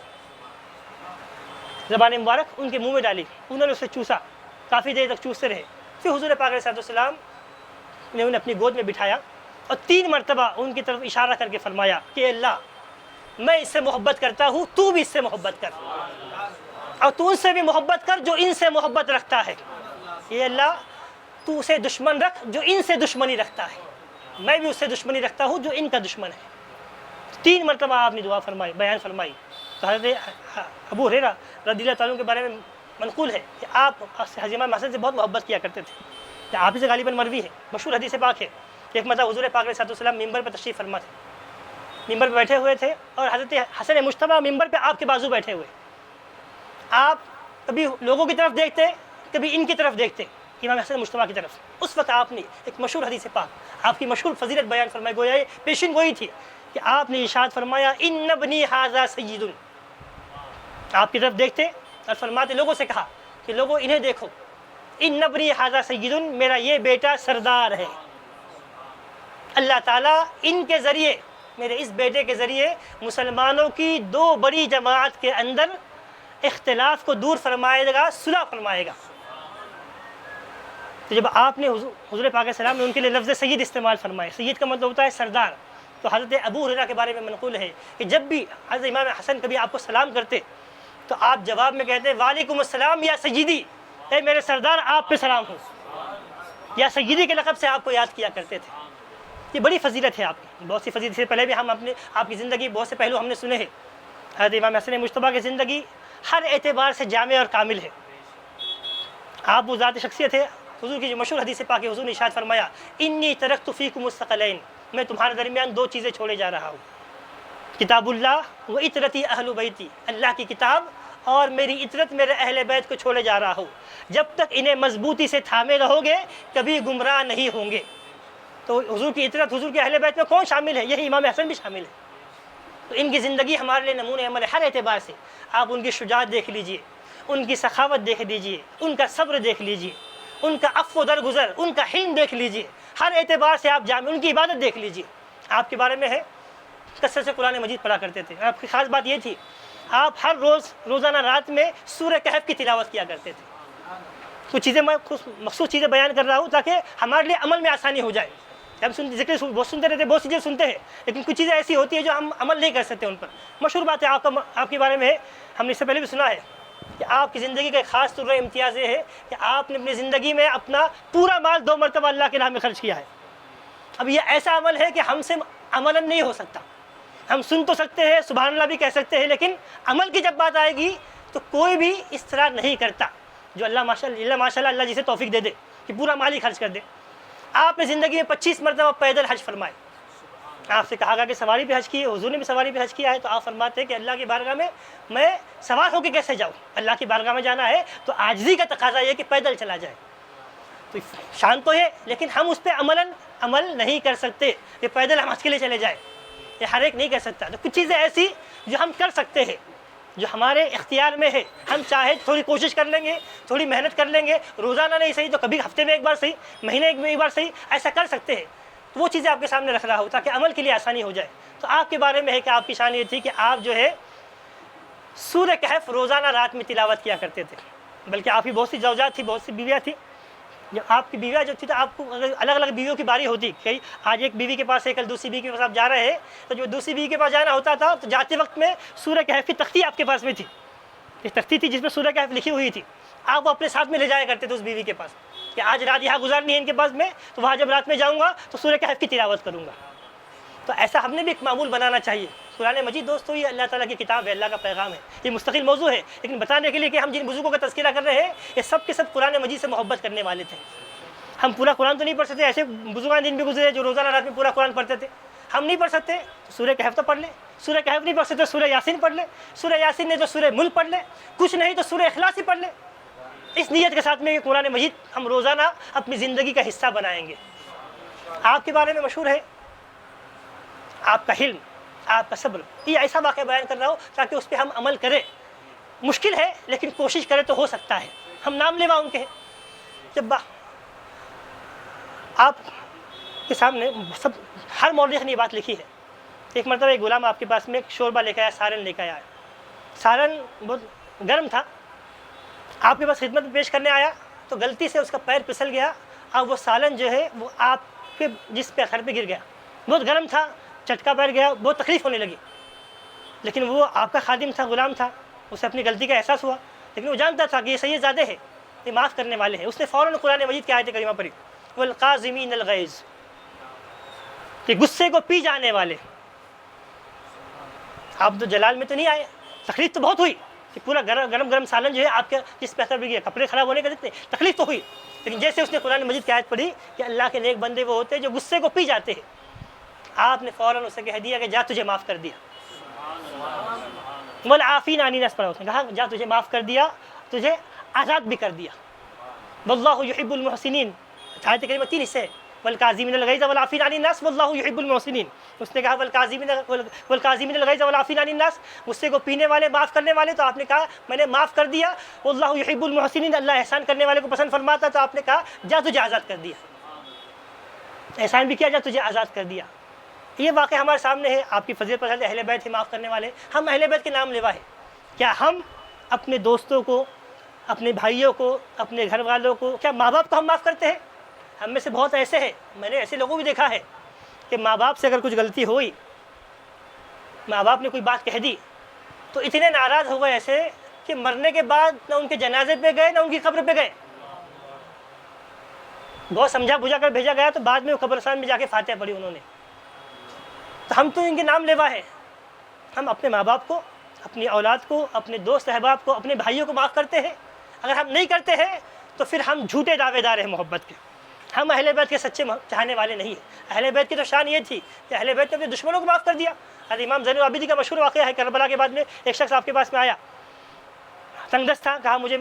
زبان مبارک ان کے منہ میں ڈالی، انہوں نے اسے چوسا، کافی دیر تک چوستے رہے، پھر حضور پاک علیہ السلام نے انہیں اپنی گود میں بٹھایا اور 3 مرتبہ ان کی طرف اشارہ کر کے فرمایا کہ اللہ میں اس سے محبت کرتا ہوں، تو بھی اس سے محبت کر، اور تو ان سے بھی محبت کر جو ان سے محبت رکھتا ہے، یہ اللہ تو اسے دشمن رکھ جو ان سے دشمنی رکھتا ہے، میں بھی اس سے دشمنی رکھتا ہوں جو ان کا دشمن ہے۔ 3 مرتبہ آپ نے دعا فرمائی، بیان فرمائی۔ تو حضرت ابو ہریرہ رضی اللہ تعالیٰ کے بارے میں منقول ہے کہ آپ حضرت امام حسن سے بہت محبت کیا کرتے تھے، آپ ہی سے غالباً مروی ہے، مشہور حدیث پاک ہے کہ ایک مرتبہ حضور پاک علیہ السلام ممبر پر تشریف فرما تھے، ممبر پہ بیٹھے ہوئے تھے، اور حضرت حسن مجتبیٰ ممبر پہ آپ کے بازو بیٹھے ہوئے، آپ کبھی لوگوں کی طرف دیکھتے، کبھی ان کی طرف دیکھتے، امام حسن مجتبیٰ کی طرف۔ اس وقت آپ نے ایک مشہور حدیث پاک، آپ کی مشہور فضیلت بیان فرمائی، گویا یہ پیشین گوئی تھی کہ آپ نے ارشاد فرمایا ان ابنی ھذا سید، آپ کی طرف دیکھتے اور فرماتے، لوگوں سے کہا کہ لوگوں انہیں دیکھو، ان ابنی ھذا سید، میرا یہ بیٹا سردار ہے، اللہ تعالیٰ ان کے ذریعے، میرے اس بیٹے کے ذریعے مسلمانوں کی 2 بڑی جماعت کے اندر اختلاف کو دور فرمائے گا، صلح فرمائے گا۔ تو جب آپ نے حضور پاک علیہ السلام نے ان کے لیے لفظ سید استعمال فرمائے، سید کا مطلب ہوتا ہے سردار، تو حضرت ابو ہریرہ کے بارے میں منقول ہے کہ جب بھی حضرت امام حسن کبھی آپ کو سلام کرتے تو آپ جواب میں کہتے وعلیکم السلام یا سیدی، اے میرے سردار آپ پہ سلام ہو، یا سیدی کے لقب سے آپ کو یاد کیا کرتے تھے۔ یہ بڑی فضیلت ہے آپ کی، بہت سی فضیلت سے پہلے بھی ہم آپ کی زندگی بہت سے پہلو ہم نے سنے ہیں۔ حضرت امام حسن مجتبیٰ کی زندگی ہر اعتبار سے جامع اور کامل ہے، آپ وہ ذات شخصیت ہے۔ حضور کی جو مشہور حدیث پاک ہے، حضور نے ارشاد فرمایا انی ترکت فیکم الثقلین، میں تمہارے درمیان 2 چیزیں چھوڑے جا رہا ہوں، کتاب اللہ و اطرتی اہل بیتی، اللہ کی کتاب اور میری اطرت میرے اہل بیت کو چھوڑے جا رہا ہوں، جب تک انہیں مضبوطی سے تھامے رہو گے کبھی گمراہ نہیں ہوں گے۔ تو حضور کی اطرت، حضور کے اہل بیت میں کون شامل ہے؟ یہی امام حسن بھی شامل ہے۔ تو ان کی زندگی ہمارے لیے نمونہ عمل ہے ہر اعتبار سے، آپ ان کی شجاعت دیکھ لیجئے، ان کی سخاوت دیکھ لیجئے، ان کا صبر دیکھ لیجئے، ان کا عفو درگزر، ان کا حلم دیکھ لیجئے، ہر اعتبار سے آپ جامع، ان کی عبادت دیکھ لیجئے۔ آپ کے بارے میں ہے کثرت سے قرآن مجید پڑھا کرتے تھے، آپ کی خاص بات یہ تھی آپ ہر روزانہ رات میں سورہ کہف کی تلاوت کیا کرتے تھے. کچھ چیزیں میں مخصوص چیزیں بیان کر رہا ہوں تاکہ ہمارے لیے عمل میں آسانی ہو جائے. ہم ذکر بہت سنتے رہتے ہیں، بہت سی چیزیں سنتے ہیں، لیکن کچھ چیزیں ایسی ہوتی ہیں جو ہم عمل نہیں کر سکتے ان پر. مشہور بات ہے آپ کے بارے میں ہے، ہم نے اس سے پہلے بھی سنا ہے کہ آپ کی زندگی کا ایک خاص طور امتیاز یہ ہے کہ آپ نے اپنی زندگی میں اپنا پورا مال 2 مرتبہ اللہ کے راہ میں خرچ کیا ہے. اب یہ ایسا عمل ہے کہ ہم سے عملاً نہیں ہو سکتا. ہم سن تو سکتے ہیں، سبحان اللہ بھی کہہ سکتے ہیں، لیکن عمل کی جب بات آئے گی تو کوئی بھی اس طرح نہیں کرتا جو اللہ ماشاء اللہ اللہ جسے توفیق دے دے کہ پورا مال ہی خرچ کر دے. آپ نے زندگی میں 25 مرتبہ پیدل حج فرمائے. آپ سے کہا گیا کہ سواری پہ حج کی ہے، حضور نے بھی سواری پہ حج کیا ہے، تو آپ فرماتے ہیں کہ اللہ کی بارگاہ میں سوار ہو کے کیسے جاؤں؟ اللہ کی بارگاہ میں جانا ہے تو عاجزی کا تقاضا یہ کہ پیدل چلا جائے. تو شان تو ہے، لیکن ہم اس پہ عمل نہیں کر سکتے کہ پیدل ہم حج کے لیے چلے جائیں. یہ ہر ایک نہیں کر سکتا. تو کچھ چیزیں ایسی جو ہم کر سکتے ہیں، جو ہمارے اختیار میں ہے، ہم چاہے تھوڑی کوشش کر لیں گے، تھوڑی محنت کر لیں گے، روزانہ نہیں صحیح تو کبھی ہفتے میں ایک بار صحیح، مہینے میں ایک بار صحیح، ایسا کر سکتے ہیں. تو وہ چیزیں آپ کے سامنے رکھ رہا ہو تاکہ عمل کے لیے آسانی ہو جائے. تو آپ کے بارے میں ہے کہ آپ کی شان یہ تھی کہ آپ جو ہے سورہ کہف روزانہ رات میں تلاوت کیا کرتے تھے. بلکہ آپ کی بہت سی زوجات تھی، بہت سی بیویاں تھیں. جب آپ کی بیویاں جو تھی تو آپ کو الگ الگ بیویوں کی باری ہوتی. کئی آج ایک بیوی کے پاس ہے، کل دوسری بیوی کے پاس آپ جا رہے ہیں، تو جو دوسری بیوی کے پاس جانا ہوتا تھا تو جاتے وقت میں سورہ کہف کی تختی آپ کے پاس میں تھی. ایک تختی تھی جس میں سورہ کہف لکھی ہوئی تھی. آپ وہ اپنے ساتھ میں لے جایا کرتے تھے اس بیوی کے پاس کہ آج رات یہاں گزارنی ہے ان کے پاس میں، تو وہاں جب رات میں جاؤں گا تو سورہ کہف کی تلاوت کروں گا. تو ایسا ہم نے بھی ایک معمول بنانا چاہیے. قرآن مجید دوستو یہ اللہ تعالیٰ کی کتاب ہے، اللہ کا پیغام ہے. یہ مستقل موضوع ہے، لیکن بتانے کے لیے کہ ہم جن بزرگوں کا تذکرہ کر رہے ہیں یہ سب کے سب قرآن مجید سے محبت کرنے والے تھے. ہم پورا قرآن تو نہیں پڑھ سکتے، ایسے بزرگان دن بھی گزرے جو روزانہ رات میں پورا قرآن پڑھتے تھے. ہم نہیں پڑھ سکتے تو سورہ کہف تو پڑھ لیں. سورہ کہف نہیں پڑھ سکتے سورہ یاسین پڑھ لیں. سورہ یاسین نہیں تو سورہ ملک پڑھ لیں. کچھ نہیں تو سورہ اخلاص ہی پڑھ لیں. اس نیت کے ساتھ میں کہ قرآن مجید ہم روزانہ اپنی زندگی کا حصہ بنائیں گے. آپ کے بارے میں مشہور ہے آپ کا حلم، آپ کا صبر. یہ ایسا واقعہ بیان کر رہا ہوں تاکہ اس پہ ہم عمل کریں. مشکل ہے لیکن کوشش کریں تو ہو سکتا ہے. ہم نام لیوا ان کے ہیں. جب آپ کے سامنے سب ہر مورخ نے یہ بات لکھی ہے. ایک مرتبہ ایک غلام آپ کے پاس میں ایک شوربہ لے کے آیا، سالن لے کے آیا. سالن بہت گرم تھا. آپ کے پاس خدمت پیش کرنے آیا تو غلطی سے اس کا پیر پھسل گیا اور وہ سالن جو ہے وہ آپ کے جس پہ سر پہ گر گیا. بہت گرم تھا، چٹکا پیر گیا، بہت تکلیف ہونے لگی. لیکن وہ آپ کا خادم تھا، غلام تھا، اسے اپنی غلطی کا احساس ہوا، لیکن وہ جانتا تھا کہ یہ سید زادے ہیں، یہ معاف کرنے والے ہیں. اس نے فوراً قرآن مجید کی آیت کریمہ پڑھی، والقاظمین الغیظ، کہ غصے کو پی جانے والے. آپ تو جلال میں تو نہیں آئے، تکلیف تو بہت ہوئی کہ پورا گرم سالن جو ہے آپ کے جس پہ اثر بھی گیا، کپڑے خراب ہونے کا تکلیف تو ہوئی. لیکن جیسے اس نے قرآن مجید کی آیت پڑھی کہ اللہ کے نیک بندے وہ ہوتے ہیں جو غصے کو پی جاتے ہیں، آپ نے فوراً اسے کہہ دیا کہ جا تجھے معاف کر دیا. والعافین عن الناس پڑھا، اس نے کہا جا تجھے معاف کر دیا، تجھے آزاد بھی کر دیا. واللہ یحب المحسنین. آیت کریمہ 3 حصے ہیں، والکاظمین الغیظ والعافین عن الناس واللہ یحب المحسنین. اس نے کہا والکاظمین الغیظ والعافین عن الناس، غصے کو پینے والے، معاف کرنے والے. تو آپ نے کہا میں نے معاف کر دیا. واللہ یحب المحسنین، اللہ احسان کرنے والے کو پسند فرماتا. تو آپ نے کہا جا تجھے آزاد کر دیا. احسان بھی کیا، جا تجھے آزاد کر دیا. یہ واقعہ ہمارے سامنے ہے. آپ کی فضیلت پر اہل بیت ہی معاف کرنے والے. ہم اہل بیت کے نام لیوا ہے. کیا ہم اپنے دوستوں کو، اپنے بھائیوں کو، اپنے گھر والوں کو، کیا ماں باپ کو ہم معاف کرتے ہیں؟ ہم میں سے بہت ایسے ہیں، میں نے ایسے لوگوں بھی دیکھا ہے کہ ماں باپ سے اگر کچھ غلطی ہوئی، ماں باپ نے کوئی بات کہہ دی تو اتنے ناراض ہو گئے ایسے کہ مرنے کے بعد نہ ان کے جنازے پہ گئے نہ ان کی قبر پہ گئے. بہت سمجھا بجھا کر بھیجا گیا تو بعد میں وہ قبرستان میں جا کے فاتحہ پڑھی انہوں نے. تو ہم تو ان کے نام لیوا ہے. ہم اپنے ماں باپ کو، اپنی اولاد کو، اپنے دوست احباب کو، اپنے بھائیوں کو معاف کرتے ہیں. اگر ہم نہیں کرتے ہیں تو پھر ہم جھوٹے دعوے دار ہیں محبت کے. ہم اہل بیت کے سچے چاہنے والے نہیں ہیں. اہل بیت کی تو شان یہ تھی کہ اہل بیت نے اپنے دشمنوں کو معاف کر دیا. امام زین العابدین کا مشہور واقعہ ہے، کربلا کے بعد میں ایک شخص آپ کے پاس میں آیا، تنگ دست تھا، کہا مجھے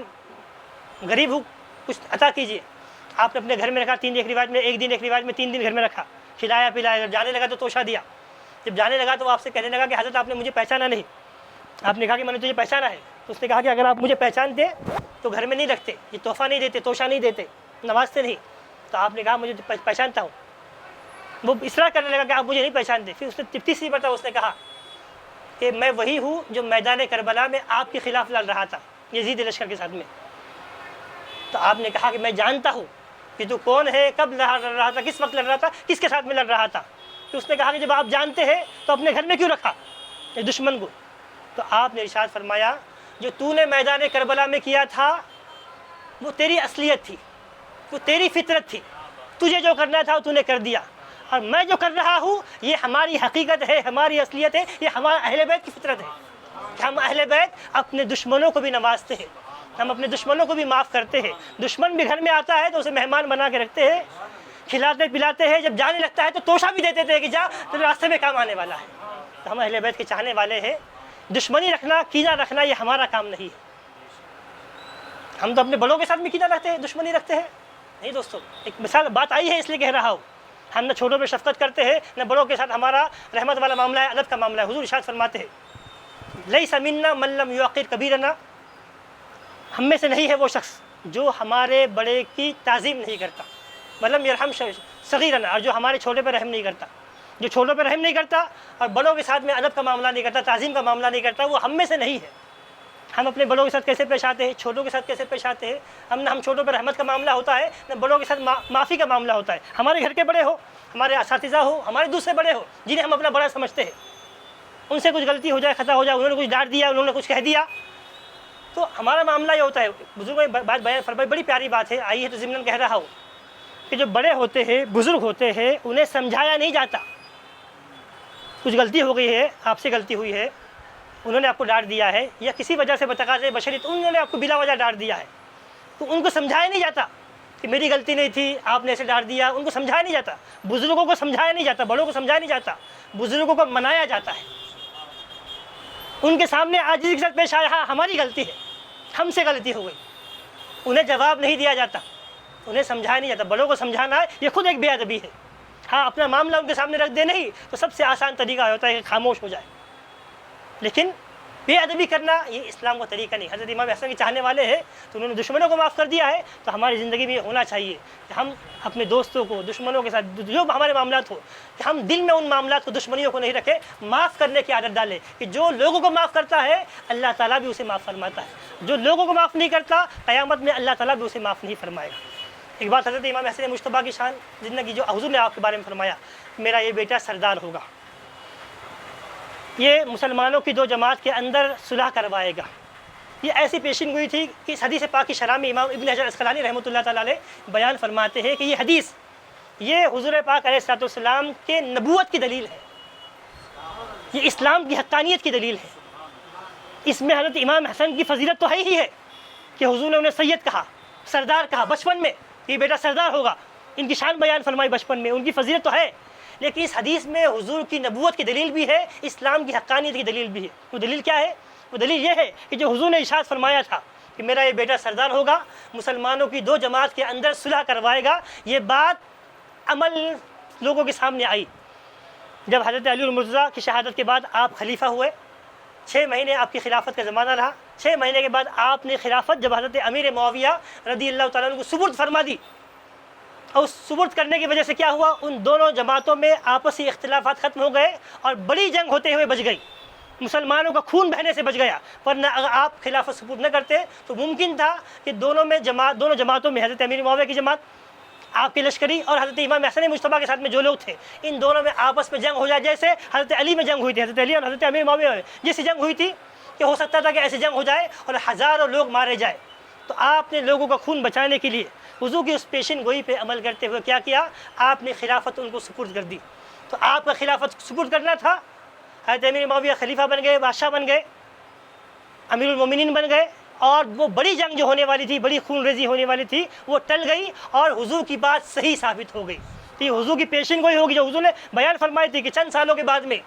غریب ہوں، کچھ عطا کیجیے. آپ نے اپنے گھر میں رکھا. ایک روایت میں 3 دن گھر میں رکھا، کھلایا پلایا. جب جانے لگا تو توشہ دیا. جب جانے لگا تو وہ آپ سے کہنے لگا کہ حضرت آپ نے مجھے پہچانا نہیں. آپ نے کہا کہ میں نے تجھے پہچانا ہے. تو اس نے کہا کہ اگر آپ مجھے پہچانتے تو گھر میں نہیں رکھتے، یہ تحفہ نہیں دیتے، توشہ نہیں دیتے، نوازتے نہیں. تو آپ نے کہا مجھے پہچانتا ہوں. وہ اصرار کرنے لگا کہ آپ مجھے نہیں پہچانتے. پھر اس نے تیسری مرتبہ اس نے کہا کہ میں وہی ہوں جو میدان کربلا میں آپ کے خلاف لڑ رہا تھا یزید لشکر کے ساتھ میں. تو آپ نے کہا کہ میں جانتا ہوں کہ تو کون ہے, کب لڑ رہا تھا, کس وقت لڑ رہا تھا, کس کے ساتھ میں لڑ رہا تھا. تو اس نے کہا کہ جب آپ جانتے ہیں تو اپنے گھر میں کیوں رکھا دشمن کو. تو آپ نے ارشاد فرمایا جو تو نے میدان کربلا میں کیا تھا وہ تیری اصلیت تھی, وہ تیری فطرت تھی, تجھے جو کرنا تھا وہ تو نے کر دیا. اور میں جو کر رہا ہوں یہ ہماری حقیقت ہے, ہماری اصلیت ہے, یہ ہمارا اہل بیت کی فطرت ہے کہ ہم اہل بیت اپنے دشمنوں کو بھی نوازتے ہیں, ہم اپنے دشمنوں کو بھی معاف کرتے ہیں. دشمن بھی گھر میں آتا ہے تو اسے مہمان بنا کے رکھتے ہیں, کھلاتے پلاتے ہیں, جب جانے لگتا ہے تو توشہ بھی دیتے تھے کہ جا تو راستے میں کام آنے والا ہے. تو ہم اہل بیت کے چاہنے والے ہیں. دشمنی رکھنا, کینہ رکھنا یہ ہمارا کام نہیں ہے. ہم تو اپنے بڑوں کے ساتھ بھی کینہ رکھتے ہیں, دشمنی رکھتے ہیں نہیں دوستو. ایک مثال بات آئی ہے اس لیے کہہ رہا ہوں, ہم نہ چھوٹوں پہ شفقت کرتے ہیں نہ بڑوں کے ساتھ ہمارا رحمت والا معاملہ ہے, ادب کا معاملہ ہے. حضور ارشاد فرماتے ہیں لیس منا من لم یوقر کبیرنا, ہم میں سے نہیں ہے وہ شخص جو ہمارے بڑے کی تعظیم نہیں کرتا, ولم یرحم صغیرنا, اور جو ہمارے چھوٹے پہ رحم نہیں کرتا. جو چھوٹوں پہ رحم نہیں کرتا اور بڑوں کے ساتھ میں ادب کا معاملہ نہیں کرتا, تعظیم کا معاملہ نہیں کرتا, وہ ہم میں سے نہیں ہے. ہم اپنے بڑوں کے ساتھ کیسے پیش آتے ہیں, چھوٹوں کے ساتھ کیسے پیش آتے ہیں. ہم چھوٹوں پہ رحمت کا معاملہ ہوتا ہے, نہ بڑوں کے ساتھ معافی کا معاملہ ہوتا ہے. ہمارے گھر کے بڑے ہو, ہمارے اساتذہ ہو, ہمارے دوسرے بڑے ہو جنہیں ہم اپنا بڑا سمجھتے ہیں, ان سے کچھ غلطی ہو جائے, خطا ہو جائے, انہوں نے کچھ ڈانٹ دیا, انہوں نے کچھ کہہ دیا, تو ہمارا معاملہ یہ ہوتا ہے. بزرگوں نے بات بیان فرمائی, بڑی پیاری بات ہے, آئی ہے تو ضمن کہہ رہا ہوں کہ جو بڑے ہوتے ہیں, بزرگ ہوتے ہیں, انہیں سمجھایا نہیں جاتا. کچھ غلطی ہو گئی ہے, آپ سے غلطی ہوئی ہے, انہوں نے آپ کو ڈانٹ دیا ہے, یا کسی وجہ سے بتقاضے بشریت انہوں نے آپ کو بلا وجہ ڈانٹ دیا ہے, تو ان کو سمجھایا نہیں جاتا کہ میری غلطی نہیں تھی, آپ نے ایسے ڈانٹ دیا. ان کو سمجھایا نہیں جاتا, بزرگوں کو سمجھایا نہیں جاتا, بڑوں کو سمجھایا نہیں جاتا, بزرگوں کو منایا جاتا ہے. ان کے سامنے عاجزی کے ساتھ پیش آیا, ہاں ہماری غلطی ہے, ہم سے غلطی ہو گئی. انہیں جواب نہیں دیا جاتا, انہیں سمجھایا نہیں جاتا. بڑوں کو سمجھانا ہے یہ خود ایک بے ادبی ہے. ہاں اپنا معاملہ ان کے سامنے رکھ دے نہیں تو سب سے آسان طریقہ ہوتا ہے کہ خاموش ہو جائے, لیکن بے ادبی کرنا یہ اسلام کا طریقہ نہیں. حضرت امام حسن کے چاہنے والے ہیں تو انہوں نے دشمنوں کو معاف کر دیا ہے, تو ہماری زندگی میں یہ ہونا چاہیے کہ ہم اپنے دوستوں کو, دشمنوں کے ساتھ جو ہمارے معاملات ہو, کہ ہم دل میں ان معاملات کو, دشمنیوں کو نہیں رکھیں, معاف کرنے کی عادت ڈالیں. کہ جو لوگوں کو معاف کرتا ہے اللہ تعالیٰ بھی اسے معاف فرماتا ہے, جو لوگوں کو معاف نہیں کرتا قیامت میں اللہ تعالیٰ بھی اسے معاف نہیں فرمائے گا. ایک بات حضرت امام حسن مجتبیٰ کی شان زندگی, جو حضور نے آپ کے بارے میں فرمایا میرا یہ بیٹا سردار ہوگا, یہ مسلمانوں کی دو جماعت کے اندر صلح کروائے گا. یہ ایسی پیشین گوئی تھی کہ اس حدیث پاک کی شرح میں امام ابن حجر عسقلانی رحمۃ اللہ تعالیٰ علیہ بیان فرماتے ہیں کہ یہ حدیث یہ حضور پاک علیہ الصلوۃ والسلام کے نبوت کی دلیل ہے, یہ اسلام کی حقانیت کی دلیل ہے. اس میں حضرت امام حسن کی فضیلت تو ہے ہی ہے کہ حضور نے انہیں سید کہا, سردار کہا بچپن میں, یہ بیٹا سردار ہوگا, ان کی شان بیان فرمائی بچپن میں, ان کی فضیلت تو ہے. لیکن اس حدیث میں حضور کی نبوت کی دلیل بھی ہے, اسلام کی حقانیت کی دلیل بھی ہے. وہ دلیل کیا ہے؟ وہ دلیل یہ ہے کہ جو حضور نے ارشاد فرمایا تھا کہ میرا یہ بیٹا سردار ہوگا, مسلمانوں کی دو جماعت کے اندر صلح کروائے گا, یہ بات عمل لوگوں کے سامنے آئی. جب حضرت علی المرتضیٰ کی شہادت کے بعد آپ خلیفہ ہوئے, 6 مہینے آپ کی خلافت کا زمانہ رہا. 6 مہینے کے بعد آپ نے خلافت جب حضرت امیر معاویہ رضی اللہ تعالیٰ عنہ کو سپرد فرما دی, اور سپرد کرنے کی وجہ سے کیا ہوا, ان دونوں جماعتوں میں آپسی اختلافات ختم ہو گئے اور بڑی جنگ ہوتے ہوئے بچ گئی, مسلمانوں کا خون بہنے سے بچ گیا. ورنہ اگر آپ خلافت سپرد نہ کرتے تو ممکن تھا کہ دونوں جماعتوں میں حضرت امیر معاویہ کی جماعت, آپ کے لشکری, اور حضرت امام حسن مجتبیٰ کے ساتھ میں جو لوگ تھے, ان دونوں میں آپس میں جنگ ہو جائے, جیسے حضرت علی میں جنگ ہوئی تھی, حضرت علی اور حضرت امیر معاویہ میں جیسی جنگ ہوئی تھی کہ ہو سکتا تھا کہ ایسی جنگ ہو جائے اور ہزاروں لوگ مارے جائے. تو آپ نے لوگوں کا خون بچانے کے لیے حضور کی اس پیشن گوئی پہ عمل کرتے ہوئے کیا کیا, آپ نے خلافت ان کو سپرد کر دی. تو آپ کا خلافت سپرد کرنا تھا, حضرت امیر معاویہ خلیفہ بن گئے, بادشاہ بن گئے, امیر المومنین بن گئے, اور وہ بڑی جنگ جو ہونے والی تھی, بڑی خون ریزی ہونے والی تھی, وہ ٹل گئی اور حضور کی بات صحیح ثابت ہو گئی. تو یہ حضور کی پیشن گوئی ہوگی جو حضور نے بیان فرمائی تھی کہ چند سالوں کے بعد میں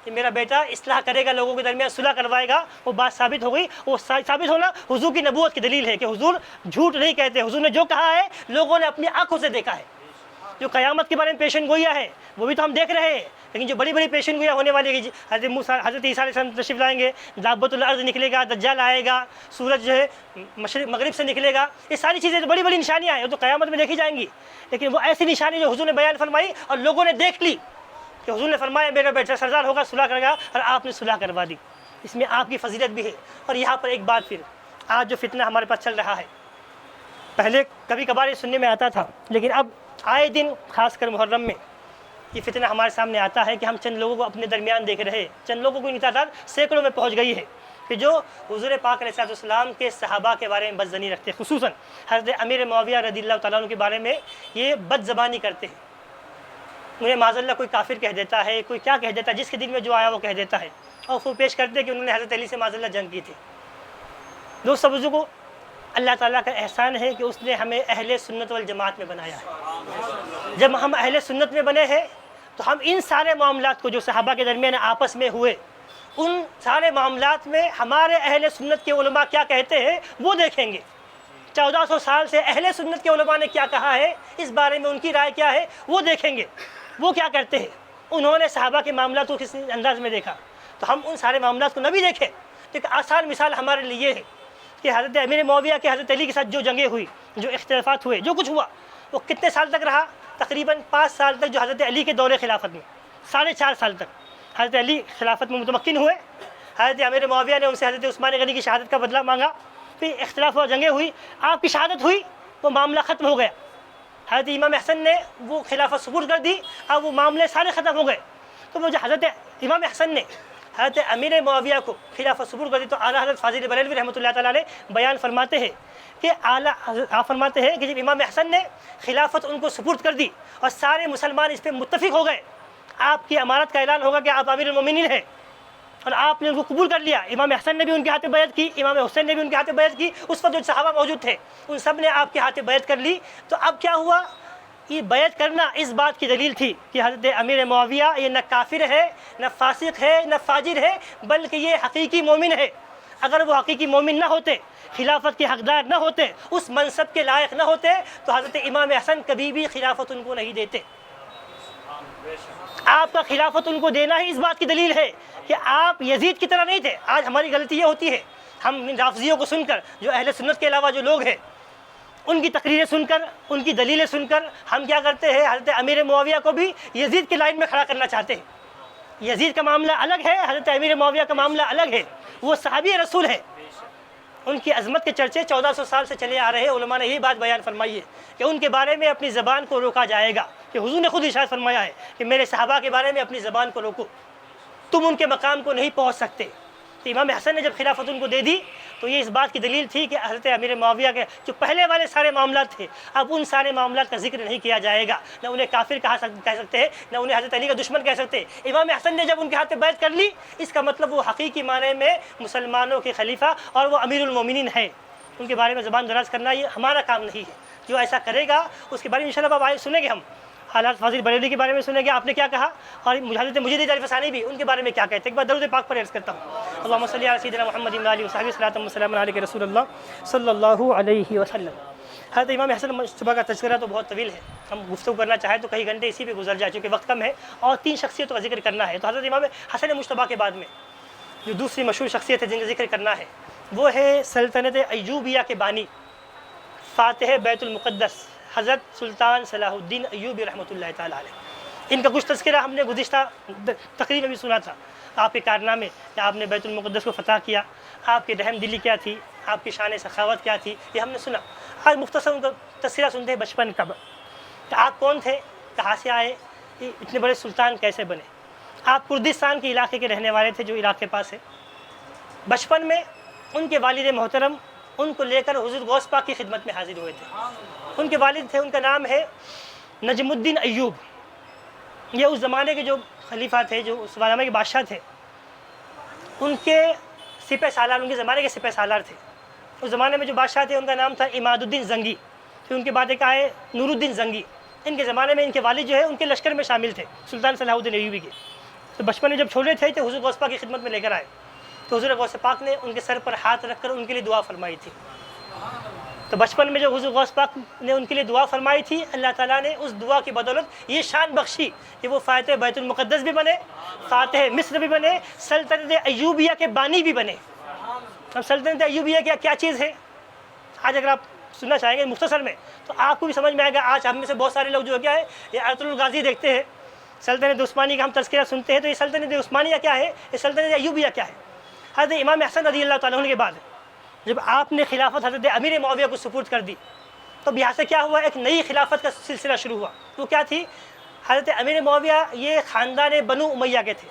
کہ میرا بیٹا اصلاح کرے گا, لوگوں کے درمیان صلح کروائے گا, وہ بات ثابت ہو گئی. وہ ثابت ہونا حضور کی نبوت کی دلیل ہے کہ حضور جھوٹ نہیں کہتے, حضور نے جو کہا ہے لوگوں نے اپنی آنکھوں سے دیکھا ہے. جو قیامت کے بارے میں پیشن گوئیاں ہیں وہ بھی تو ہم دیکھ رہے ہیں, لیکن جو بڑی بڑی پیشن گوئیاں ہونے والی ہے, حضرت عیسیٰ علیہ السلام تشریف لائیں گے, دابۃ الارض نکلے گا, دجال آئے گا, سورج جو ہے مشرق مغرب سے نکلے گا, یہ ساری چیزیں تو بڑی بڑی نشانیاں ہیں, وہ تو قیامت میں دیکھی جائیں گی. لیکن وہ ایسی نشانی جو حضور نے بیان فرمائی اور لوگوں نے دیکھ لی, کہ حضور نے فرمایا میرا بیٹا سردار ہوگا صلح کرے گا، اور آپ نے صلح کروا دی، اس میں آپ کی فضیلت بھی ہے۔ اور یہاں پر ایک بات، پھر آج جو فتنہ ہمارے پاس چل رہا ہے، پہلے کبھی کبھار یہ سننے میں آتا تھا، لیکن اب آئے دن خاص کر محرم میں یہ فتنہ ہمارے سامنے آتا ہے کہ ہم چند لوگوں کو اپنے درمیان دیکھ رہے ہیں، چند لوگوں کی تعداد سینکڑوں میں پہنچ گئی ہے کہ جو حضور پاک علیہ السلام کے صحابہ کے بارے میں بد ظنی رکھتے ہیں، خصوصاً حضرت امیر معاویہ رضی اللہ تعالیٰ عنہ کے بارے میں یہ بد زبانی کرتے ہیں۔ انہیں معاذ اللہ کوئی کافر کہہ دیتا ہے، کوئی کیا کہہ دیتا ہے، جس کے دل میں جو آیا وہ کہہ دیتا ہے، اور وہ پیش کرتے ہیں کہ انہوں نے حضرت علی سے معاذ اللہ جنگ کی تھی۔ دوست بزرگوں، اللہ تعالیٰ کا احسان ہے کہ اس نے ہمیں اہل سنت والجماعت میں بنایا ہے۔ جب ہم اہل سنت میں بنے ہیں تو ہم ان سارے معاملات کو جو صحابہ کے درمیان آپس میں ہوئے، ان سارے معاملات میں ہمارے اہل سنت کے علماء کیا کہتے ہیں وہ دیکھیں گے۔ 1400 سال سے اہل سنت کے علماء نے کیا کہا ہے، اس بارے میں ان کی رائے کیا ہے وہ دیکھیں گے، وہ کیا کرتے ہیں، انہوں نے صحابہ کے معاملات کو کس انداز میں دیکھا۔ تو ہم ان سارے معاملات کو نہ بھی دیکھیں تو ایک آسان مثال ہمارے لیے یہ ہے کہ حضرت امیر معاویہ کے حضرت علی کے ساتھ جو جنگیں ہوئی، جو اختلافات ہوئے، جو کچھ ہوا، وہ کتنے سال تک رہا؟ تقریباً 5 سال تک، جو حضرت علی کے دور خلافت میں 4.5 سال تک حضرت علی خلافت میں متمکن ہوئے۔ حضرت امیر معاویہ نے ان سے حضرت عثمان غنی کی شہادت کا بدلہ مانگا، پھر اختلاف ہوا، جنگیں ہوئی، آپ کی شہادت ہوئی، وہ معاملہ ختم ہو گیا۔ حضرت امام حسن نے وہ خلافت سپرد کر دی، اب وہ معاملے سارے ختم ہو گئے۔ تو وہ جو حضرت امام حسن نے حضرت امیر معاویہ کو خلافت سپرد کر دی، تو اعلیٰ حضرت فاضل بریلوی رحمۃ اللہ تعالیٰ علیہ بیان فرماتے ہیں کہ آپ فرماتے ہیں کہ جب امام حسن نے خلافت ان کو سپرد کر دی اور سارے مسلمان اس پہ متفق ہو گئے، آپ کی امارت کا اعلان ہوگا کہ آپ امیر المومنین ہیں، اور آپ نے ان کو قبول کر لیا۔ امام حسن نے بھی ان کے ہاتھ بیعت کی، امام حسین نے بھی ان کے ہاتھ بیعت کی، اس وقت جو صحابہ موجود تھے ان سب نے آپ کے ہاتھ بیعت کر لی۔ تو اب کیا ہوا، یہ بیعت کرنا اس بات کی دلیل تھی کہ حضرت امیر معاویہ یہ نہ کافر ہے، نہ فاسق ہے، نہ فاجر ہے، بلکہ یہ حقیقی مومن ہے۔ اگر وہ حقیقی مومن نہ ہوتے، خلافت کے حقدار نہ ہوتے، اس منصب کے لائق نہ ہوتے، تو حضرت امام حسن کبھی بھی خلافت ان کو نہیں دیتے۔ آپ کا خلافت ان کو دینا ہی اس بات کی دلیل ہے کہ آپ یزید کی طرح نہیں تھے۔ آج ہماری غلطی یہ ہوتی ہے، ہم رافضیوں کو سن کر، جو اہل سنت کے علاوہ جو لوگ ہیں، ان کی تقریریں سن کر، ان کی دلیلیں سن کر ہم کیا کرتے ہیں، حضرت امیر معاویہ کو بھی یزید کی لائن میں کھڑا کرنا چاہتے ہیں۔ یزید کا معاملہ الگ ہے، حضرت امیر معاویہ کا معاملہ الگ ہے، وہ صحابی رسول ہے، ان کی عظمت کے چرچے 1400 سال سے چلے آ رہے ہیں۔ علماء نے یہی بات بیان فرمائی ہے کہ ان کے بارے میں اپنی زبان کو روکا جائے گا، کہ حضور نے خود ارشاد فرمایا ہے کہ میرے صحابہ کے بارے میں اپنی زبان کو روکو، تم ان کے مقام کو نہیں پہنچ سکتے۔ تو امام حسن نے جب خلافت ان کو دے دی تو یہ اس بات کی دلیل تھی کہ حضرت امیر معاویہ کے جو پہلے والے سارے معاملات تھے، اب ان سارے معاملات کا ذکر نہیں کیا جائے گا، نہ انہیں کافر کہہ سکتے ہیں، نہ انہیں حضرت علی کا دشمن کہہ سکتے ہیں۔ امام حسن نے جب ان کے ہاتھ بیعت کر لی، اس کا مطلب وہ حقیقی معنی میں مسلمانوں کے خلیفہ اور وہ امیر المومنین ہیں۔ ان کے بارے میں زبان دراز کرنا یہ ہمارا کام نہیں ہے۔ جو ایسا کرے گا اس کے بارے میں انشاءاللہ اب آئے سنیں گے، ہم حالات فاضل بریلوی کے بارے میں سنیں گے آپ نے کیا کہا، اور حضرت مجید الفسانی بھی ان کے بارے میں کیا کہتے ہیں۔ ایک بار درود پاک پر عرض کرتا ہوں، اللہم صلی علی سیدنا محمد و آلہ وصحبہ صلاۃ و سلام علیہ رسول اللہ صلی اللہ علیہ وسلم۔ حضرت امام حسن مجتبیٰ کا تذکرہ تو بہت طویل ہے، ہم گفتگو کرنا چاہیں تو کئی گھنٹے اسی پہ گزر جائے، چونکہ وقت کم ہے اور 3 شخصیتوں کا ذکر کرنا ہے۔ تو حضرت امام حسن مجتبیٰ کے بعد میں جو دوسری مشہور شخصیت ہے جن کا ذکر کرنا ہے، وہ ہے سلطنت ایوبیہ کے بانی، فاتح بیت المقدس حضرت سلطان صلاح الدین ایوبی رحمۃ اللہ تعالیٰ علیہ۔ ان کا کچھ تذکرہ ہم نے گزشتہ تقریب میں بھی سنا تھا، آپ کے کارنامے کہ آپ نے بیت المقدس کو فتح کیا، آپ کی رحم دلی کیا تھی، آپ کی شان سخاوت کیا تھی، یہ ہم نے سنا۔ آج مختصر ان کا تذکرہ سنتے ہیں بچپن کا، کہ آپ کون تھے، کہاں سے آئے، اتنے بڑے سلطان کیسے بنے۔ آپ کردستان کے علاقے کے رہنے والے تھے جو عراق کے پاس ہے۔ بچپن میں ان کے والد محترم ان کو لے کر حضور غوث پاک کی خدمت میں حاضر ہوئے تھے۔ ان کے والد تھے، ان کا نام ہے نجم الدین ایوب۔ یہ اس زمانے کے جو خلیفہ تھے، جو اس زمانے کے بادشاہ تھے، ان کے سپہ سالار، ان کے زمانے کے سپہ سالار تھے۔ اس زمانے میں جو بادشاہ تھے ان کا نام تھا عماد الدین زنگی، پھر ان کے بعد ایک آئے نور الدین زنگی۔ ان کے زمانے میں ان کے والد جو ہے ان کے لشکر میں شامل تھے، سلطان صلاح الدین ایوبی کے۔ تو بچپن میں جب چھوٹے تھے تو حضور غوث پاک کی خدمت میں لے کر آئے، تو حضور غوث پاک نے ان کے سر پر ہاتھ رکھ کر ان کے لیے دعا فرمائی تھی۔ تو بچپن میں جو حضور غوث پاک نے ان کے لیے دعا فرمائی تھی، اللہ تعالیٰ نے اس دعا کی بدولت یہ شان بخشی کہ وہ فاتح بیت المقدس بھی بنے، فاتح مصر بھی بنے، سلطنت ایوبیہ کے بانی بھی بنے۔ اب سلطنت ایوبیہ کیا چیز ہے، آج اگر آپ سننا چاہیں گے مختصر میں تو آپ کو بھی سمجھ میں آئے گا۔ آج ہم میں سے بہت سارے لوگ جو کیا ہے یہ آیت الغازی دیکھتے ہیں، سلطنت عثمانی کا ہم تذکرہ سنتے ہیں تو یہ سلطنت عثمانیہ کیا ہے، یہ سلطنت ایوبیہ کیا ہے؟ حضرت امام حسن رضی اللہ تعالیٰ عنہ کے بعد جب آپ نے خلافت حضرت امیر معاویہ کو سپرد کر دی تو یہاں سے کیا ہوا، ایک نئی خلافت کا سلسلہ شروع ہوا۔ وہ کیا تھی؟ حضرت امیر معاویہ یہ خاندان بنو امیہ کے تھے،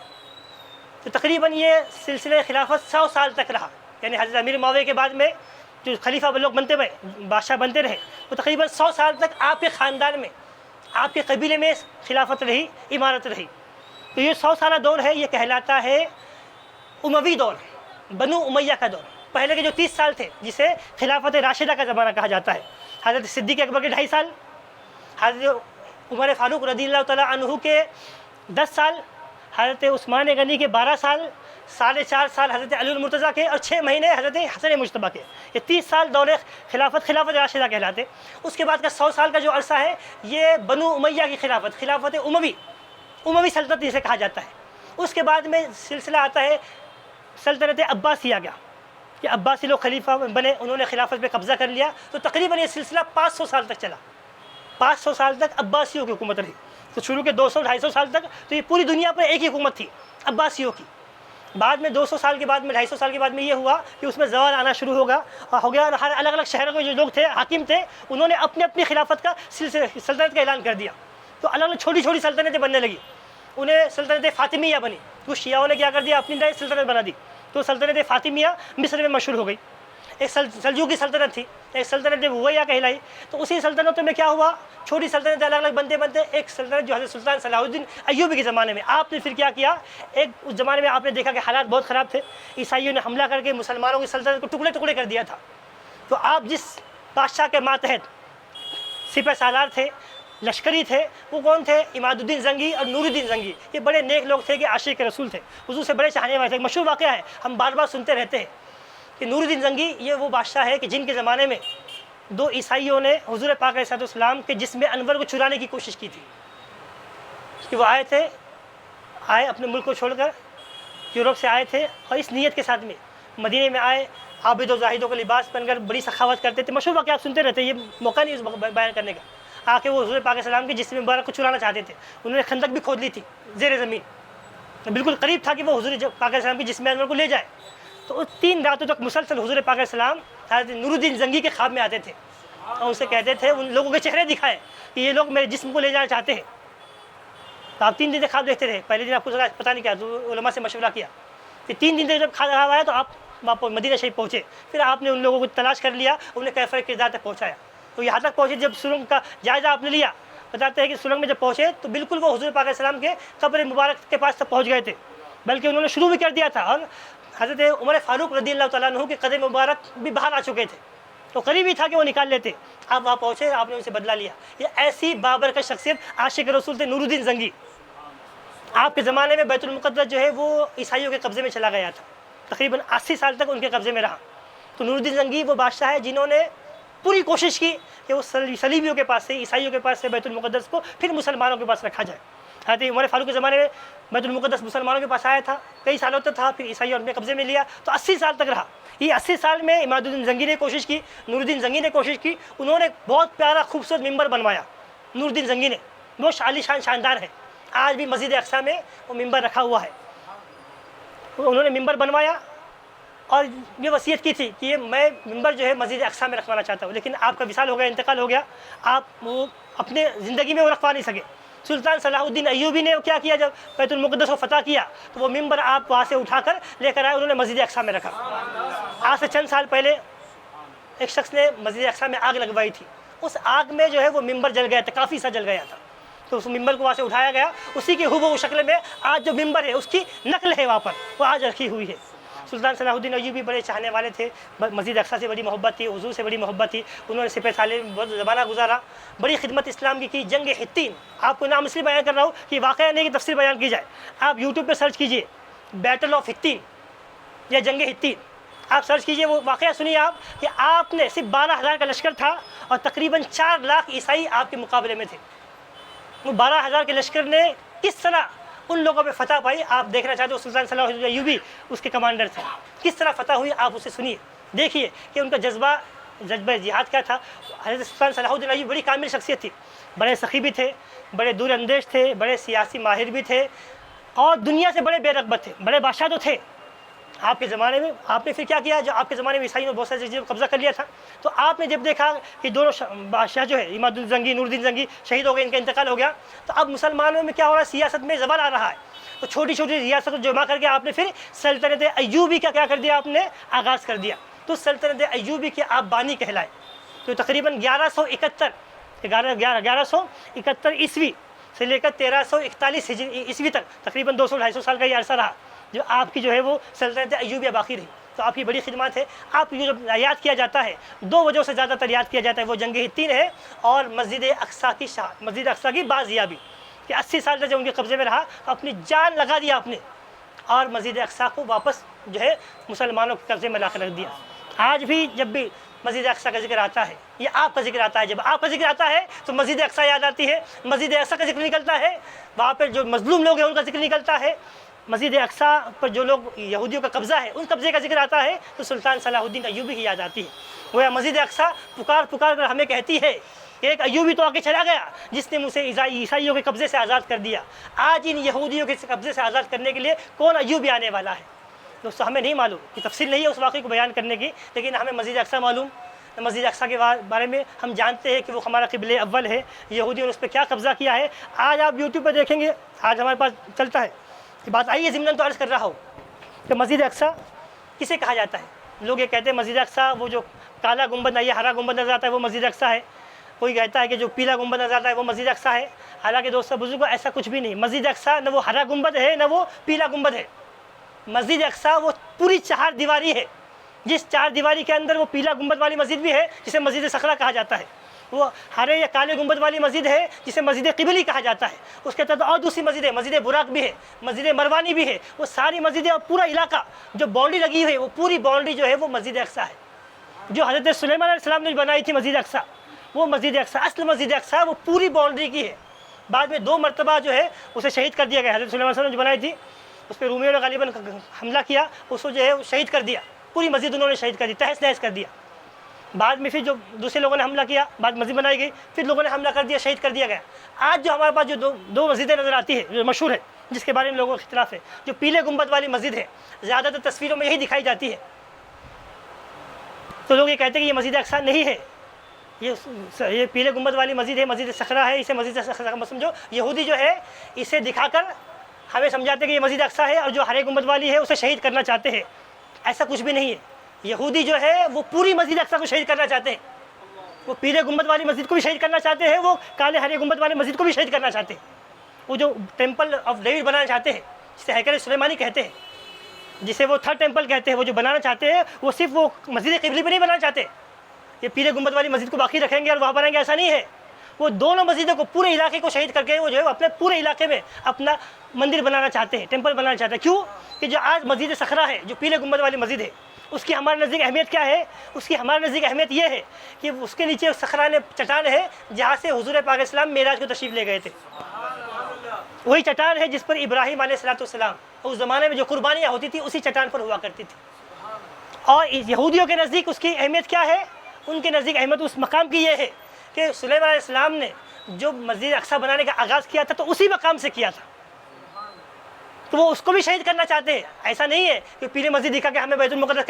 تو تقریباً یہ سلسلہ خلافت 100 سال تک رہا، یعنی حضرت امیر معاویہ کے بعد میں جو خلیفہ لوگ بنتے ہوئے بادشاہ بنتے رہے وہ تقریباً 100 سال تک آپ کے خاندان میں، آپ کے قبیلے میں خلافت رہی، عمارت رہی۔ تو یہ 100 سالہ دور ہے، یہ کہلاتا ہے اموی دور، بنو امیہ کا دور۔ پہلے کے جو 30 سال تھے جسے خلافت راشدہ کا زمانہ کہا جاتا ہے، حضرت صدیق اکبر کے 2.5 سال، حضرت عمر فاروق رضی اللہ تعالیٰ عنہ کے 10 سال، حضرت عثمان غنی کے 12 سال، 4.5 سال حضرت علی المرتضیٰ کے، اور 6 مہینے حضرت حسن مجتبیٰ کے۔ یہ 30 سال دور خلافت راشدہ کہلاتے۔ اس کے بعد کا 100 سال کا جو عرصہ ہے یہ بنو امیہ کی خلافت اموی سلطنت جسے کہا جاتا ہے۔ اس کے بعد میں سلسلہ آتا ہے سلطنت عباسیہ کا، کہ عباسی لوگ خلیفہ بنے، انہوں نے خلافت پہ قبضہ کر لیا، تو تقریباً یہ سلسلہ 500 سال تک چلا۔ 500 سال تک عباسیوں کی حکومت رہی، تو شروع کے 200-250 سال تک تو یہ پوری دنیا پر ایک ہی حکومت تھی عباسیوں کی۔ بعد میں 200 سال کے بعد میں 250 سال کے بعد میں یہ ہوا کہ اس میں زوال آنا شروع ہو گیا، اور ہر الگ الگ شہروں کے جو لوگ تھے، حاکم تھے، انہوں نے اپنے اپنی خلافت کا سلطنت کا اعلان کر دیا، تو الگ الگ چھوٹی چھوٹی سلطنتیں بننے لگی۔ انہیں سلطنت فاطمیہ بنی، کچھ شیعوں نے کیا کر دیا، اپنی نئی سلطنت بنا دی، تو سلطنت فاطمیہ مصر میں مشہور ہو گئی۔ ایک سلجوقی سلطنت تھی، ایک سلطنت بویہ کہلائی۔ تو اسی سلطنتوں میں کیا ہوا، چھوٹی سلطنتیں الگ الگ بنتے بنتے ایک سلطنت جو حضرت سلطان صلاح الدین ایوبی کے زمانے میں، آپ نے پھر کیا کیا، اس زمانے میں آپ نے دیکھا کہ حالات بہت خراب تھے، عیسائیوں نے حملہ کر کے مسلمانوں کی سلطنت کو ٹکڑے ٹکڑے کر دیا تھا۔ تو آپ جس بادشاہ کے ماتحت سپہ سالار تھے، لشکری تھے، وہ کون تھے؟ عماد الدین زنگی اور نور الدین زنگی۔ یہ بڑے نیک لوگ تھے کہ عاشق رسول تھے، حضور سے بڑے چاہنے والے تھے۔ مشہور واقعہ ہے، ہم بار بار سنتے رہتے ہیں کہ نور الدین زنگی یہ وہ بادشاہ ہے کہ جن کے زمانے میں 2 عیسائیوں نے حضور پاک علیہ السلام کے جسم انور کو چرانے کی کوشش کی تھی، کہ وہ آئے اپنے ملک کو چھوڑ کر، یورپ سے آئے تھے، اور اس نیت کے ساتھ میں مدینے میں آئے، عابد و زاہدوں کا لباس پہن کر بڑی سخاوت کرتے تھے۔ مشہور واقعہ آپ سنتے رہتے ہیں، یہ موقع نہیں اس بیان کرنے کا۔ آ کے وہ حضور پاک علیہ السلام کے جسم مبارک کو چرانا چاہتے تھے، انہوں نے خندق بھی کھود لی تھی زیر زمین، بالکل قریب تھا کہ وہ حضور پاک علیہ السلام کے جسم انور کو لے جائے۔ تو 3 راتوں تک مسلسل حضور پاک علیہ السلام حضرت نور الدین زنگی کے خواب میں آتے تھے، اور اسے کہتے تھے، ان لوگوں کے چہرے دکھائے کہ یہ لوگ میرے جسم کو لے جانا چاہتے ہیں۔ تو آپ 3 دن تک خواب دیکھتے رہے۔ پہلے دن آپ کو پتہ نہیں کیا، تو علماء سے مشورہ کیا، پھر 3 دن تک جب خواب آیا تو آپ مدینہ شریف پہنچے، پھر آپ نے ان لوگوں کو تلاش کر لیا، انہیں کیفر کردار تک پہنچایا۔ تو یہاں تک پہنچے جب سرنگ کا جائزہ آپ نے لیا، بتاتے ہیں کہ سرنگ میں جب پہنچے تو بالکل وہ حضور پاک علیہ السلام کے قبر مبارک کے پاس تک پہنچ گئے تھے، بلکہ انہوں نے شروع بھی کر دیا تھا، اور حضرت عمر فاروق رضی اللہ تعالیٰ عنہ کے قدم مبارک بھی باہر آ چکے تھے، تو قریب ہی تھا کہ وہ نکال لیتے۔ آپ وہاں پہنچے، آپ نے ان سے بدلہ لیا۔ یہ ایسی بابر کا شخصیت عاشق رسول تھے نور الدین زنگی۔ آپ کے زمانے میں بیت المقدس جو ہے وہ عیسائیوں کے قبضے میں چلا گیا تھا، تقریباً 80 سال تک ان کے قبضے میں رہا۔ تو نور الدین زنگی وہ بادشاہ ہے جنہوں نے پوری کوشش کی کہ وہ صلیبیوں کے پاس سے، عیسائیوں کے پاس سے بیت المقدس کو پھر مسلمانوں کے پاس رکھا جائے۔ حضرت عمر فاروق کے زمانے میں بیت المقدس مسلمانوں کے پاس آیا تھا، کئی سالوں تک تھا، پھر عیسائیوں نے اپنے قبضے میں لیا، تو 80 سال تک رہا۔ یہ 80 سال میں عماد الدین زنگی نے کوشش کی، نور الدین زنگی نے کوشش کی، انہوں نے بہت پیارا خوبصورت ممبر بنوایا نور الدین زنگی نے، بہت عالی شان شاندار ہے، آج بھی مسجد اقصیٰ میں وہ ممبر رکھا ہوا ہے۔ انہوں نے ممبر بنوایا اور یہ وصیت کی تھی کہ یہ میں ممبر جو ہے مسجد اقصیٰ میں رکھوانا چاہتا ہوں، لیکن آپ کا وصال ہو گیا، انتقال ہو گیا، آپ وہ اپنے زندگی میں وہ رکھوا نہیں سکے۔ سلطان صلاح الدین ایوبی نے کیا کیا، جب بیت المقدس کو فتح کیا تو وہ ممبر آپ وہاں سے اٹھا کر لے کر آئے، انہوں نے مسجد اقصیٰ میں رکھا۔ آج سے چند سال پہلے ایک شخص نے مسجد اقصیٰ میں آگ لگوائی تھی، اس آگ میں جو ہے وہ ممبر جل گیا تھا، کافی سا جل گیا تھا، تو اس ممبر کو وہاں سے اٹھایا گیا، اسی کی ہو شکل میں آج جو ممبر ہے اس کی نقل ہے وہاں پر، وہ آج رکھی ہوئی ہے۔ سلطان صلاح الدین ایوبی بڑے چاہنے والے تھے، مسجد اقصیٰ سے بڑی محبت تھی، حضور سے بڑی محبت تھی، انہوں نے سپہ سالار میں بہت زمانہ گزارا، بڑی خدمت اسلام کی جنگ حطین، آپ کو نام اس لیے بیان کر رہا ہوں کہ واقعہ نہیں کہ تفسیر بیان کی جائے، آپ یوٹیوب پہ سرچ کیجئے بیٹل آف حطین یا جنگ حطین، آپ سرچ کیجئے، وہ واقعہ سنیے آپ کہ آپ نے صرف 12,000 کا لشکر تھا اور تقریباً 4 لاکھ عیسائی آپ کے مقابلے میں تھے۔ وہ 12,000 کے لشکر نے کس طرح ان لوگوں پہ فتح پائی، آپ دیکھنا چاہتے ہو، سلطان صلاح الدین ایوبی اس کے کمانڈر تھے، کس طرح فتح ہوئی آپ اسے سنیے، دیکھیے کہ ان کا جذبہ جہاد کیا تھا۔ حضرت سلطان صلاح الدین ایوبی بڑی کامل شخصیت تھی، بڑے سخی بھی تھے، بڑے دور اندیش تھے، بڑے سیاسی ماہر بھی تھے، اور دنیا سے بڑے بے رغبت تھے، بڑے بادشاہ تو تھے آپ کے زمانے میں۔ آپ نے پھر کیا کیا، جو آپ کے زمانے میں عیسائیوں نے بہت ساری چیزوں کو قبضہ کر لیا تھا، تو آپ نے جب دیکھا کہ دونوں بادشاہ جو ہے عماد الزنگی، نور الدین زنگی شہید ہو گئے، ان کا انتقال ہو گیا، تو اب مسلمانوں میں کیا ہو رہا ہے، سیاست میں زوال آ رہا ہے۔ تو چھوٹی چھوٹی ریاستوں کو جمع کر کے آپ نے پھر سلطنت ایوبی کا کیا کر دیا، آپ نے آغاز کر دیا۔ تو سلطنت ایوبی کے آپ بانی کہلائے۔ تو تقریباً 1171 عیسوی سے لے کر 1341 عیسوی تک تقریباً 200-250 سال کا یہ عرصہ رہا جو آپ کی جو ہے وہ سلطنت ایوبیہ باقی رہی۔ تو آپ کی بڑی خدمات ہے۔ آپ کو جو یاد کیا جاتا ہے، دو وجہوں سے زیادہ تر یاد کیا جاتا ہے، وہ جنگ حطین ہے اور مسجد اقصیٰ کی شہادت، مسجد اقصیٰ کی بازیابی، کہ 80 سال تک جب ان کے قبضے میں رہا تو اپنی جان لگا دیا آپ نے، اور مسجد اقصیٰ کو واپس جو ہے مسلمانوں کے قبضے میں لا کر رکھ دیا۔ آج بھی جب بھی مسجد اقصیٰ کا ذکر آتا ہے یا آپ کا ذکر آتا ہے، جب آپ کا ذکر آتا ہے تو مسجد اقصیٰ یاد آتی ہے، مسجد اقصیٰ کا ذکر نکلتا ہے، وہاں پہ جو مظلوم لوگ ہیں ان کا ذکر نکلتا ہے، مسجد اقصیٰ پر جو لوگ یہودیوں کا قبضہ ہے ان قبضے کا ذکر آتا ہے تو سلطان صلاح الدین ایوبی کی یاد آتی ہے۔ وہ مسجد اقصیٰ پکار پکار کر ہمیں کہتی ہے کہ ایک ایوبی تو آگے چلا گیا جس نے مجھے عیسائیوں کے قبضے سے آزاد کر دیا، آج ان یہودیوں کے قبضے سے آزاد کرنے کے لیے کون ایوبی آنے والا ہے؟ دوستو ہمیں نہیں معلوم، کہ تفصیل نہیں ہے اس واقعے کو بیان کرنے کی، لیکن ہمیں مسجد اقصیٰ معلوم، مسجد اقصیٰ کے بارے میں ہم جانتے ہیں کہ وہ ہمارا قبلہ اول ہے، یہودیوں نے اس پہ کیا قبضہ کیا ہے۔ آج آپ یوٹیوب پہ دیکھیں گے، آج ہمارے پاس چلتا ہے کہ بات آئی ہے، ضمناً تو عرض کر رہا ہوں کہ مسجد اقصیٰ کسے کہا جاتا ہے۔ لوگ یہ کہتے ہیں مسجد اقصیٰ وہ جو کالا گنبد یا ہرا گنبد نظر آتا ہے وہ مسجد اقصیٰ ہے، کوئی کہتا ہے کہ جو پیلا گنبد نظر آتا ہے وہ مسجد اقصیٰ ہے۔ حالانکہ دوستو بزرگوں ایسا کچھ بھی نہیں، مسجد اقصیٰ نہ وہ ہرا گنبد ہے نہ وہ پیلا گنبد ہے، مسجد اقصیٰ وہ پوری 4 دیواری ہے، جس 4 دیواری کے اندر وہ پیلا گنبد والی مسجد بھی ہے جسے مسجد صخرہ کہا جاتا ہے، وہ ہرے یا کالے گنبد والی مسجد ہے جسے مسجد قبلی کہا جاتا ہے، اس کے تحت اور دوسری مسجد ہے، مسجد براق بھی ہے، مسجد مروانی بھی ہے، وہ ساری مسجدیں اور پورا علاقہ جو باؤنڈری لگی ہوئی ہے وہ پوری باؤنڈری جو ہے وہ مسجد اقصیٰ ہے۔ جو حضرت سلیمان علیہ السلام نے بنائی تھی مسجد اقصیٰ، وہ مسجد اقصیٰ، اصل مسجد اقصیٰ وہ پوری باؤنڈری کی ہے۔ بعد میں 2 مرتبہ جو ہے اسے شہید کر دیا گیا، حضرت سلیمان علیہ السلام نے جو بنائی تھی اس پہ رومیوں نے غالباً حملہ کیا، اس کو جو ہے شہید کر دیا، پوری مسجد انہوں نے شہید کر دی، تہس نہس کر دیا۔ بعد میں پھر جو دوسرے لوگوں نے حملہ کیا، بعد مسجد بنائی گئی، پھر لوگوں نے حملہ کر دیا، شہید کر دیا گیا۔ آج جو ہمارے پاس جو دو مسجدیں نظر آتی ہے جو مشہور ہے، جس کے بارے میں لوگوں کا اختلاف ہے، جو پیلے گنبد والی مسجد ہے، زیادہ تر تصویروں میں یہی دکھائی جاتی ہے، تو لوگ یہ کہتے ہیں کہ یہ مسجد اقصیٰ نہیں ہے، یہ پیلے گنبد والی مسجد ہے، مسجد صخرہ ہے، اسے مسجد صخرہ کا سمجھو۔ یہودی جو ہے اسے دکھا کر ہمیں سمجھاتے ہیں کہ یہ مسجد اقصیٰ ہے، اور جو ہرے گنبد والی ہے اسے شہید کرنا چاہتے ہیں۔ ایسا کچھ بھی نہیں ہے، یہودی جو ہے وہ پوری مسجد اقصیٰ کو شہید کرنا چاہتے ہیں، وہ پیلے گنبد والی مسجد کو بھی شہید کرنا چاہتے ہیں، وہ کالے ہرے گنبد والی مسجد کو بھی شہید کرنا چاہتے ہیں، وہ جو ٹیمپل آف ڈیوڈ بنانا چاہتے ہیں جسے ہیکل سلیمانی کہتے ہیں، جسے وہ 3rd ٹیمپل کہتے ہیں، وہ جو بنانا چاہتے ہیں وہ صرف وہ مسجد قبلی پہ نہیں بنانا چاہتے، یہ پیلے گنبد والی مسجد کو باقی رکھیں گے اور وہاں بنائیں گے، ایسا نہیں ہے۔ وہ دونوں مسجدوں کو، پورے علاقے کو شہید کر کے وہ جو ہے اپنے پورے علاقے میں اپنا مندر بنانا چاہتے ہیں، ٹیمپل بنانا چاہتے ہیں۔ کیوں کہ جو آج مسجد صخرہ ہے، جو پیلے گنبد والی مسجد ہے، اس کی ہمارے نزدیک اہمیت کیا ہے؟ اس کی ہمارے نزدیک اہمیت یہ ہے کہ اس کے نیچے صخرہ چٹان ہے جہاں سے حضور پاک اسلام معراج کو تشریف لے گئے تھے، وہی چٹان ہے جس پر ابراہیم علیہ السلام اس زمانے میں جو قربانیاں ہوتی تھی اسی چٹان پر ہوا کرتی تھی۔ اور یہودیوں کے نزدیک اس کی اہمیت کیا ہے؟ ان کے نزدیک اہمیت اس مقام کی یہ ہے کہ سلیمان علیہ السلام نے جو مسجد اقصیٰ بنانے کا آغاز کیا تھا تو اسی مقام سے کیا تھا، تو وہ اس کو بھی شہید کرنا چاہتے ہیں۔ ایسا نہیں ہے کہ پیلے مسجد دکھا کہ ہمیں بیت المقدس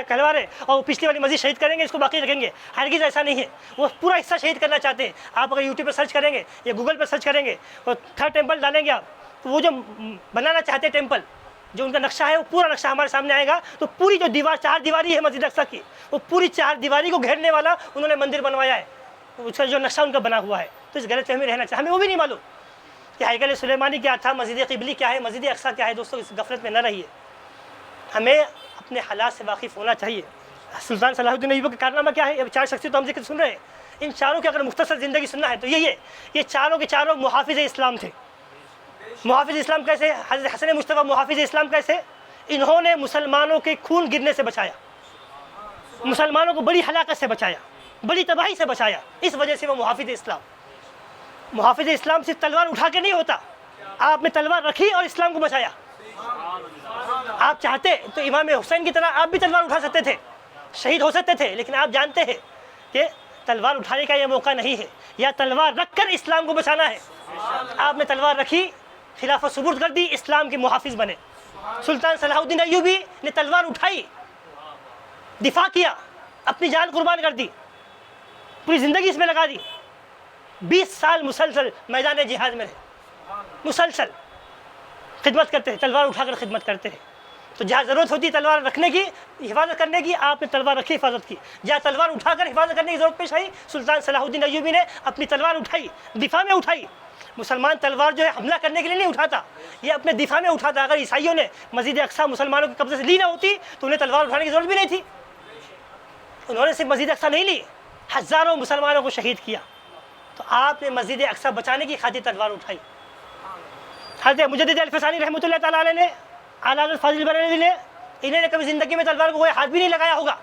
کہلوا رہے اور پچھلی والی مسجد شہید کریں گے، اس کو باقی رکھیں گے، ہرگز ایسا نہیں ہے، وہ پورا حصہ شہید کرنا چاہتے ہیں۔ آپ اگر یوٹیوب پہ سرچ کریں گے یا گوگل پہ سرچ کریں گے اور 3rd ٹیمپل ڈالیں گے آپ، تو وہ جو بنانا چاہتے ہیں ٹیمپل، جو ان کا نقشہ ہے وہ پورا نقشہ ہمارے سامنے آئے گا، تو پوری جو 4 دیواری ہے مسجد اقصیٰ کی، وہ پوری 4 دیواری کو گھیرنے والا انہوں نے مندر بنوایا ہے، اس کا جو نقشہ ان کا بنا ہوا ہے۔ تو اس غلط فہمی رہنا چاہیے، ہمیں وہ بھی نہیں معلوم کہ ہیکل سلیمانی کیا تھا، مسجد قبلی کیا ہے، مسجد اقصیٰ کیا ہے۔ دوستو اس غفلت میں نہ رہیے، ہمیں اپنے حالات سے واقف ہونا چاہیے۔ سلطان صلاح الدین ایوبی کا کارنامہ کیا ہے؟ اب 4 شخصیت تو ہم ذکر سن رہے ہیں، ان چاروں کی اگر مختصر زندگی سننا ہے تو یہی ہے، یہ چاروں کے چاروں محافظ اسلام تھے۔ محافظ اسلام کیسے؟ حضرت حسن مصطفیٰ محافظ اسلام کیسے؟ انہوں نے مسلمانوں کے خون گرنے سے بچایا، مسلمانوں کو بڑی ہلاکت سے بچایا، بڑی تباہی سے بچایا، اس وجہ سے وہ محافظ اسلام۔ محافظ اسلام صرف تلوار اٹھا کے نہیں ہوتا، آپ نے تلوار رکھی اور اسلام کو بچایا۔ آپ چاہتے تو امام حسین کی طرح آپ بھی تلوار اٹھا سکتے تھے، شہید ہو سکتے تھے، لیکن آپ جانتے ہیں کہ تلوار اٹھانے کا یہ موقع نہیں ہے، یا تلوار رکھ کر اسلام کو بچانا ہے۔ آپ نے تلوار رکھی، خلافت سپرد کر دی، اسلام کے محافظ بنے۔ سلطان صلاح الدین ایوبی نے تلوار اٹھائی، دفاع کیا، اپنی جان قربان کر دی، پوری زندگی اس میں لگا دی، 20 سال مسلسل میدان جہاد میں رہے، مسلسل خدمت کرتے ہیں، تلوار اٹھا کر خدمت کرتے ہیں۔ تو جہاں ضرورت ہوتی ہے تلوار رکھنے کی، حفاظت کرنے کی، آپ نے تلوار رکھی، حفاظت کی۔ جہاں تلوار اٹھا کر حفاظت کرنے کی ضرورت پیش آئی، سلطان صلاح الدین ایوبی نے اپنی تلوار اٹھائی، دفاع میں اٹھائی۔ مسلمان تلوار جو ہے حملہ کرنے کے لیے نہیں اٹھاتا، یہ اپنے دفاع میں اٹھاتا۔ اگر عیسائیوں نے مسجد اقصیٰ مسلمانوں کے قبضے سے لی نہ ہوتی تو انہیں تلوار اٹھانے کی ضرورت بھی نہیں تھی۔ انہوں نے صرف مسجد اقصیٰ نہیں لی، ہزاروں مسلمانوں کو شہید کیا۔ تو آپ نے مسجد اقصیٰ بچانے کی خاطر تلوار اٹھائی۔ حضرت مجدد الفسانی رحمۃ اللہ تعالیٰ علیہ نے، اعلیٰ حضرت فاضل بریلوی نے، انہوں نے کبھی زندگی میں تلوار کو کوئی ہاتھ بھی نہیں لگایا ہوگا،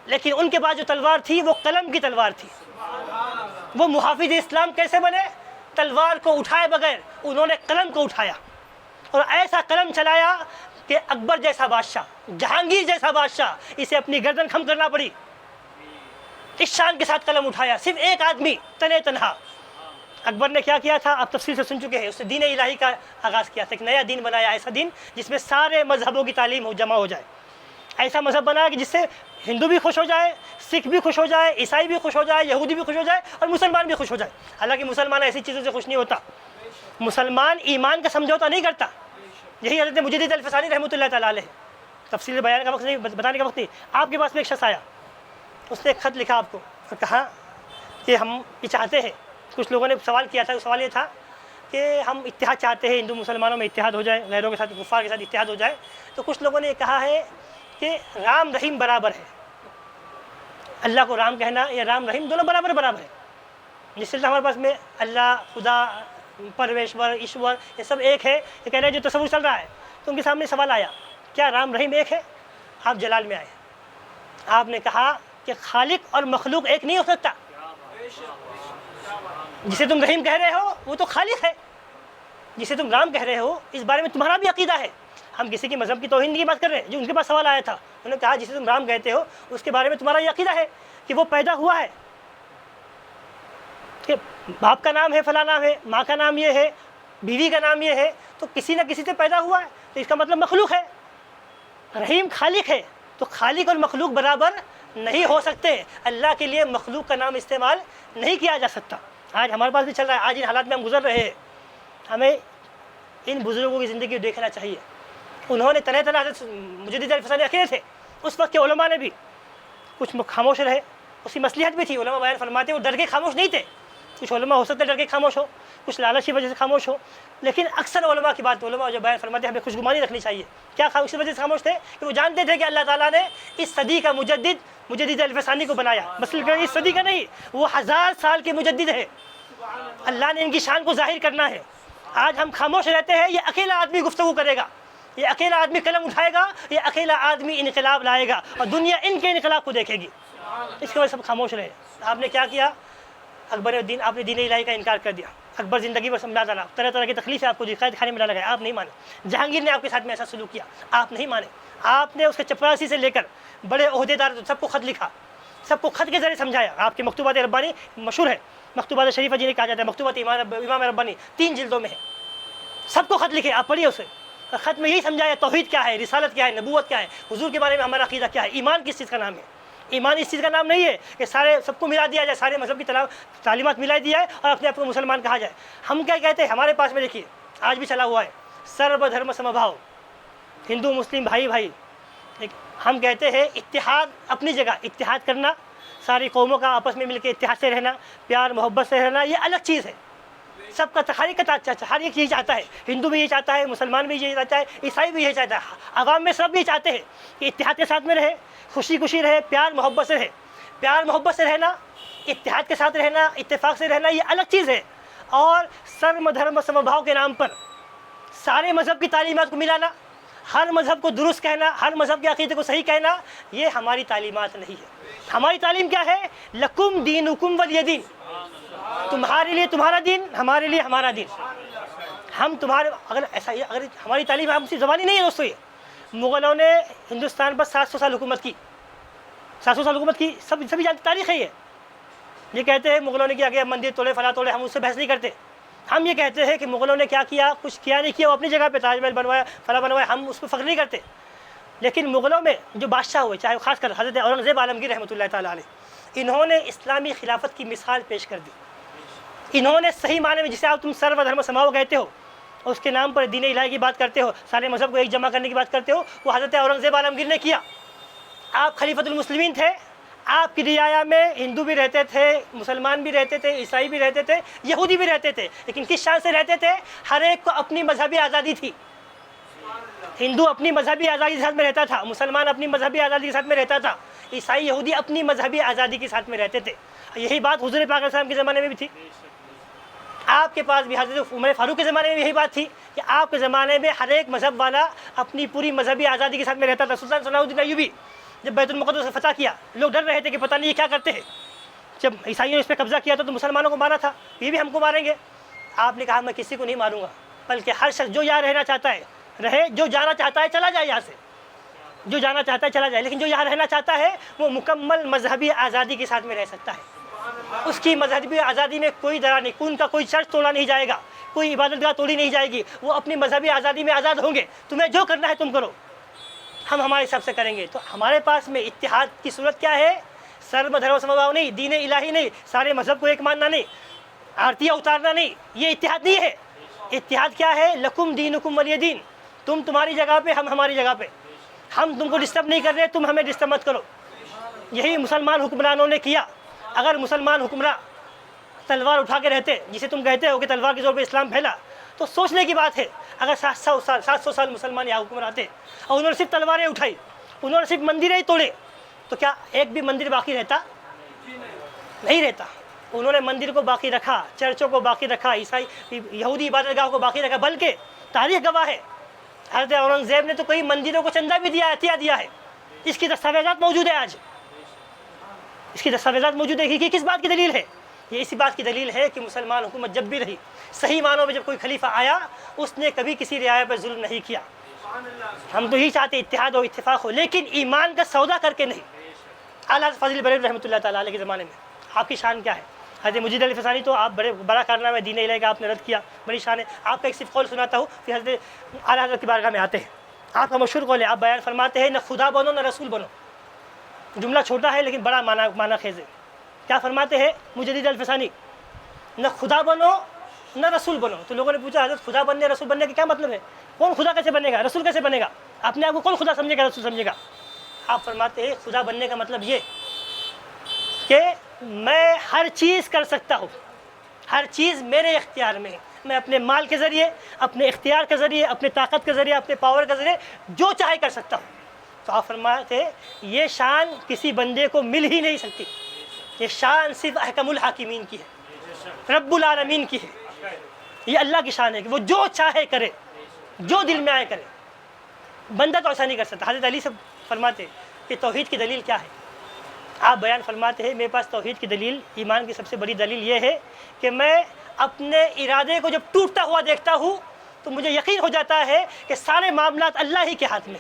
لیکن ان کے پاس جو تلوار تھی وہ قلم کی تلوار تھی۔ وہ محافظ اسلام کیسے بنے؟ تلوار کو اٹھائے بغیر انہوں نے قلم کو اٹھایا، اور ایسا قلم چلایا کہ اکبر جیسا بادشاہ، جہانگیر جیسا بادشاہ، اسے اپنی گردن خم کرنا پڑی۔ اس شان کے ساتھ قلم اٹھایا، صرف ایک آدمی تنے تنہا۔ اکبر نے کیا کیا تھا آپ تفصیل سے سن چکے ہیں، اس نے دین الہی کا آغاز کیا تھا، ایک نیا دین بنایا، ایسا دین جس میں سارے مذہبوں کی تعلیم جمع ہو جائے۔ ایسا مذہب بنایا کہ جس سے ہندو بھی خوش ہو جائے، سکھ بھی خوش ہو جائے، عیسائی بھی خوش ہو جائے، یہودی بھی خوش ہو جائے، اور مسلمان بھی خوش ہو جائے۔ حالانکہ مسلمان ایسی چیزوں سے خوش نہیں ہوتا، مسلمان ایمان کا سمجھوتا نہیں کرتا۔ یہی حضرت مجدد الفسانی رحمۃ اللہ تعالیٰ علیہ، تفصیل بیان کا وقت نہیں، بتانے کا وقت نہیں۔ آپ کے پاس میں ایک شخص آیا، اس نے ایک خط لکھا آپ کو اور کہا کہ ہم یہ چاہتے ہیں، کچھ لوگوں نے سوال کیا تھا، سوال یہ تھا کہ ہم اتحاد چاہتے ہیں، ہندو مسلمانوں میں اتحاد ہو جائے، غیروں کے ساتھ، کفار کے ساتھ اتحاد ہو جائے۔ تو کچھ لوگوں نے یہ کہا ہے کہ رام رحیم برابر ہے، اللہ کو رام کہنا یا رام رحیم دونوں برابر برابر ہے۔ جس سے ہمارے پاس میں اللہ، خدا، پرویشور، ایشور، یہ سب ایک ہے، یہ کہہ رہے ہیں جو تصور چل رہا ہے۔ تو ان کے سامنے سوال آیا، کیا رام رحیم ایک ہے؟ آپ جلال میں آئے، آپ نے کہا کہ خالق اور مخلوق ایک نہیں ہو سکتا۔ جسے تم رحیم کہہ رہے ہو وہ تو خالق ہے، جسے تم رام کہہ رہے ہو اس بارے میں تمہارا بھی عقیدہ ہے۔ ہم کسی کی مذہب کی توہین کی بات کر رہے ہیں۔ جو ان کے پاس سوال آیا تھا، انہوں نے کہا جسے تم رام کہتے ہو اس کے بارے میں تمہارا یہ عقیدہ ہے کہ وہ پیدا ہوا ہے، کہ باپ کا نام ہے، فلاں نام ہے، ماں کا نام یہ ہے، بیوی کا نام یہ ہے، تو کسی نہ کسی سے پیدا ہوا ہے، تو اس کا مطلب مخلوق ہے۔ رحیم خالق ہے، تو خالق اور مخلوق برابر نہیں ہو سکتے۔ اللہ کے لیے مخلوق کا نام استعمال نہیں کیا جا سکتا۔ آج ہمارے پاس بھی چل رہا ہے، آج ان حالات میں ہم گزر رہے ہیں۔ ہمیں ان بزرگوں کی زندگی کو دیکھنا چاہیے۔ انہوں نے طرح طرح سے مجدد الفسانی اکیلے تھے، اس وقت کے علماء نے بھی کچھ خاموش رہے، اس کی مصلحت بھی تھی، علماء بیان فرماتے وہ ڈر کے خاموش نہیں تھے۔ کچھ علماء ہو سکتا ہے ڈر کے خاموش ہو، کچھ لالچ کی وجہ سے خاموش ہو، لیکن اکثر علماء کی بات، علماء جو بیان فرماتے ہیں ہمیں خوشگمانی رکھنی چاہیے۔ کیا اس وجہ سے خاموش تھے کہ وہ جانتے تھے کہ اللہ تعالیٰ نے اس صدی کا مجدد الفسانی کو بنایا، بس اس صدی کا نہیں، وہ 1000 سال کے مجدد ہے۔ اللہ نے ان کی شان کو ظاہر کرنا ہے۔ آج ہم خاموش رہتے ہیں، یہ اکیلا آدمی گفتگو کرے گا، یہ اکیلا آدمی قلم اٹھائے گا، یہ اکیلا آدمی انقلاب لائے گا، اور دنیا ان کے انقلاب کو دیکھے گی۔ اس کی وجہ سے سب خاموش رہے۔ آپ نے کیا کیا؟ اکبر الدین، آپ نے دین الہی کا انکار کر دیا۔ اکبر زندگی میں سمجھا ڈالا، طرح طرح کی تکلیفیں آپ کو دکھانے میں ڈالا گیا، آپ نہیں مانے۔ جہانگیر نے آپ کے ساتھ میں ایسا سلوک کیا، آپ نہیں مانے۔ آپ نے اس کے چپراسی سے لے کر بڑے عہدے دار سب کو خط لکھا، سب کو خط کے ذریعے سمجھایا۔ آپ کے مکتوبات ربانی مشہور ہے، مکتوبات شریفہ جنہیں کہا جاتا ہے، مکتوبات امام ربانی 3 جلدوں میں ہے، سب کو خط لکھے، آپ پڑھیے اسے۔ خط میں یہی سمجھایا توحید کیا ہے، رسالت کیا ہے، نبوت کیا ہے، حضور کے بارے میں ہمارا عقیدہ کیا ہے، ایمان کس چیز کا نام ہے۔ ایمان اس چیز کا نام نہیں ہے کہ سب کو ملا دیا جائے، سارے مذہب کی تعلیمات ملا دی جائے اور اپنے آپ کو مسلمان کہا جائے۔ ہم کیا کہتے ہیں؟ ہمارے پاس میں دیکھیے آج بھی چلا ہوا ہے سرب دھرم سمبھاؤ، ہندو مسلم بھائی بھائی۔ ہم کہتے ہیں اتحاد اپنی جگہ، اتحاد کرنا، ساری قوموں کا آپس میں مل کے اتحاد سے رہنا، پیار محبت سے رہنا، یہ الگ چیز ہے۔ سب کا ہر ایک یہی چاہتا ہے، ہندو بھی یہ چاہتا ہے، مسلمان بھی یہ چاہتا ہے، عیسائی بھی یہ چاہتا ہے، عوام میں سب یہ چاہتے ہیں کہ اتحاد کے ساتھ میں رہے، خوشی خوشی رہے، پیار محبت سے رہے۔ پیار محبت سے رہنا، اتحاد کے ساتھ رہنا، اتفاق سے رہنا، یہ الگ چیز ہے۔ اور سرم دھرم سمبھاؤ کے نام پر سارے مذہب کی تعلیمات کو ملانا، ہر مذہب کو درست کہنا، ہر مذہب کے عقیدے کو صحیح کہنا، یہ ہماری تعلیمات نہیں ہے۔ ہماری تعلیم کیا ہے؟ لکم دینکم ولی دین، تمہارے لیے تمہارا دین، ہمارے لیے ہمارا دین۔ ہم تمہارے اگر ہماری تعلیم ہم سے زبانی نہیں ہے دوستو۔ یہ مغلوں نے ہندوستان پر 700 سال حکومت کی، 700 سال حکومت کی، سبھی جانتے، تاریخ ہے یہ۔ یہ کہتے ہیں مغلوں نے کیا کہ مندر توڑے فلاں توڑے، ہم اس سے بحث نہیں کرتے. ہم یہ کہتے ہیں کہ مغلوں نے کیا کیا، کچھ کیا نہیں کیا، وہ اپنی جگہ پہ تاج محل بنوایا فلاں بنوایا، ہم اس پہ فخر نہیں کرتے. لیکن مغلوں میں جو بادشاہ ہوئے، چاہے خاص کر حضرت اورنگزیب عالمگیر رحمۃ اللہ تعالیٰ علیہ، انہوں نے اسلامی خلافت کی مثال پیش کر دی. انہوں نے صحیح معنی میں، جسے آپ تم سرو دھرم سماؤ کہتے ہو اور اس کے نام پر دین الہی کی بات کرتے ہو، سارے مذہب کو ایک جمع کرنے کی بات کرتے ہو، وہ حضرت اورنگزیب عالمگیر نے کیا. آپ خلیفۃ المسلمین تھے، آپ کی رعایا میں ہندو بھی رہتے تھے، مسلمان بھی رہتے تھے، عیسائی بھی رہتے تھے، یہودی بھی رہتے تھے، لیکن کس شان سے رہتے تھے؟ ہر ایک کو اپنی مذہبی آزادی تھی. ہندو اپنی مذہبی آزادی کے ساتھ میں رہتا تھا، مسلمان اپنی مذہبی آزادی کے ساتھ میں رہتا تھا، عیسائی یہودی اپنی مذہبی آزادی کے ساتھ میں رہتے تھے. یہی بات حضور پاک علیہ السلام کے زمانے میں بھی تھی. آپ کے پاس بھی حضرت عمر فاروق کے زمانے میں یہی بات تھی کہ آپ کے زمانے میں ہر ایک مذہب والا اپنی پوری مذہبی آزادی کے ساتھ میں رہتا تھا. سلطان صلاح الدین ایوبی جب بیت المقدس سے فتح کیا، لوگ ڈر رہے تھے کہ پتہ نہیں یہ کیا کرتے ہیں. جب عیسائیوں نے اس پہ قبضہ کیا تو مسلمانوں کو مارا تھا، یہ بھی ہم کو ماریں گے. آپ نے کہا میں کسی کو نہیں ماروں گا، بلکہ ہر شخص جو یہاں رہنا چاہتا ہے رہے، جو جانا چاہتا ہے چلا جائے، یہاں سے جو جانا چاہتا ہے چلا جائے، لیکن جو یہاں رہنا چاہتا ہے وہ مکمل مذہبی آزادی کے ساتھ میں رہ سکتا ہے. اس کی مذہبی آزادی میں کوئی درار نہیں، ان کا کوئی چرچ توڑا نہیں جائے گا، کوئی عبادت گاہ توڑی نہیں جائے گی، وہ اپنی مذہبی آزادی میں آزاد ہوں گے. تمہیں جو کرنا ہے تم کرو، ہم ہمارے حساب سے کریں گے. تو ہمارے پاس میں اتحاد کی صورت کیا ہے؟ سرو دھرم سمبھاؤ نہیں، دین الہی نہیں، سارے مذہب کو ایک ماننا نہیں، آرتیاں اتارنا نہیں، یہ اتحاد نہیں ہے. اتحاد کیا ہے؟ لکم دینکم ولی دین، تم تمہاری جگہ پہ، ہم ہماری جگہ پہ، ہم تم کو ڈسٹرب نہیں کر رہے، تم ہمیں ڈسٹرب مت کرو. یہی مسلمان حکمرانوں نے کیا. اگر مسلمان حکمراں تلوار اٹھا کے رہتے، جسے تم کہتے ہو کہ تلوار کے زور پہ اسلام پھیلا، تو سوچنے کی بات ہے. اگر 700 سال مسلمان یہاں حکمران تھے اور انہوں نے صرف تلواریں اٹھائی، انہوں نے صرف مندریں ہی توڑے، تو کیا ایک بھی مندر باقی رہتا؟ نہیں رہتا. انہوں نے مندر کو باقی رکھا، چرچوں کو باقی رکھا، عیسائی یہودی عبادت گاہ کو باقی رکھا. بلکہ تاریخ گواہ ہے، حضرت اورنگزیب نے تو کئی مندروں کو چندہ بھی دیا، عطیہ دیا ہے. اس کی دستاویزات موجود ہے، آج اس کی دستاویزات موجود ہے. کہ کس بات کی دلیل ہے؟ یہ اسی بات کی دلیل ہے کہ مسلمان حکومت جب بھی رہی، صحیح معنوں میں جب کوئی خلیفہ آیا، اس نے کبھی کسی رعایا پر ظلم نہیں کیا. ہم تو یہی چاہتے اتحاد ہو، اتفاق ہو، لیکن ایمان کا سودا کر کے نہیں. اعلیٰ حضرت فاضل بریلوی رحمۃ اللہ تعالیٰ علیہ کے زمانے میں آپ کی شان کیا ہے؟ حضرت مجید علی فسانی تو آپ بڑا کارنامہ دین الہی کا آپ نے رد کیا، بڑی شان ہے. آپ کا ایک صرف قول سناتا ہوں کہ حضرت اعلیٰ حضرت کی بارگاہ میں آتے ہیں، آپ کا مشہور قول ہے، آپ بیان فرماتے ہیں نہ خدا بنو نہ رسول بنو. جملہ چھوٹا ہے لیکن بڑا معنی خیز ہے. کیا فرماتے ہیں مجدد الفسانی؟ نہ خدا بنو نہ رسول بنو. تو لوگوں نے پوچھا حضرت خدا بننے رسول بننے کا کیا مطلب ہے؟ کون خدا کیسے بنے گا، رسول کیسے بنے گا؟ اپنے آپ کو کون خدا سمجھے گا، رسول سمجھے گا؟ آپ فرماتے ہیں خدا بننے کا مطلب یہ کہ میں ہر چیز کر سکتا ہوں، ہر چیز میرے اختیار میں ہے. میں اپنے مال کے ذریعے، اپنے اختیار کے ذریعے، اپنے طاقت کے ذریعے، اپنے پاور کے ذریعے جو چاہے کر سکتا ہوں. تو آپ فرماتے ہیں یہ شان کسی بندے کو مل ہی نہیں سکتی. یہ شان صرف احکم الحاکمین کی ہے، رب العالمین کی ہے. یہ اللہ کی شان ہے کہ وہ جو چاہے کرے، جو دل میں آئے کرے. بندہ تو ایسا نہیں کر سکتا. حضرت علی سے فرماتے کہ توحید کی دلیل کیا ہے؟ آپ بیان فرماتے ہیں میرے پاس توحید کی دلیل، ایمان کی سب سے بڑی دلیل یہ ہے کہ میں اپنے ارادے کو جب ٹوٹتا ہوا دیکھتا ہوں تو مجھے یقین ہو جاتا ہے کہ سارے معاملات اللہ ہی کے ہاتھ میں.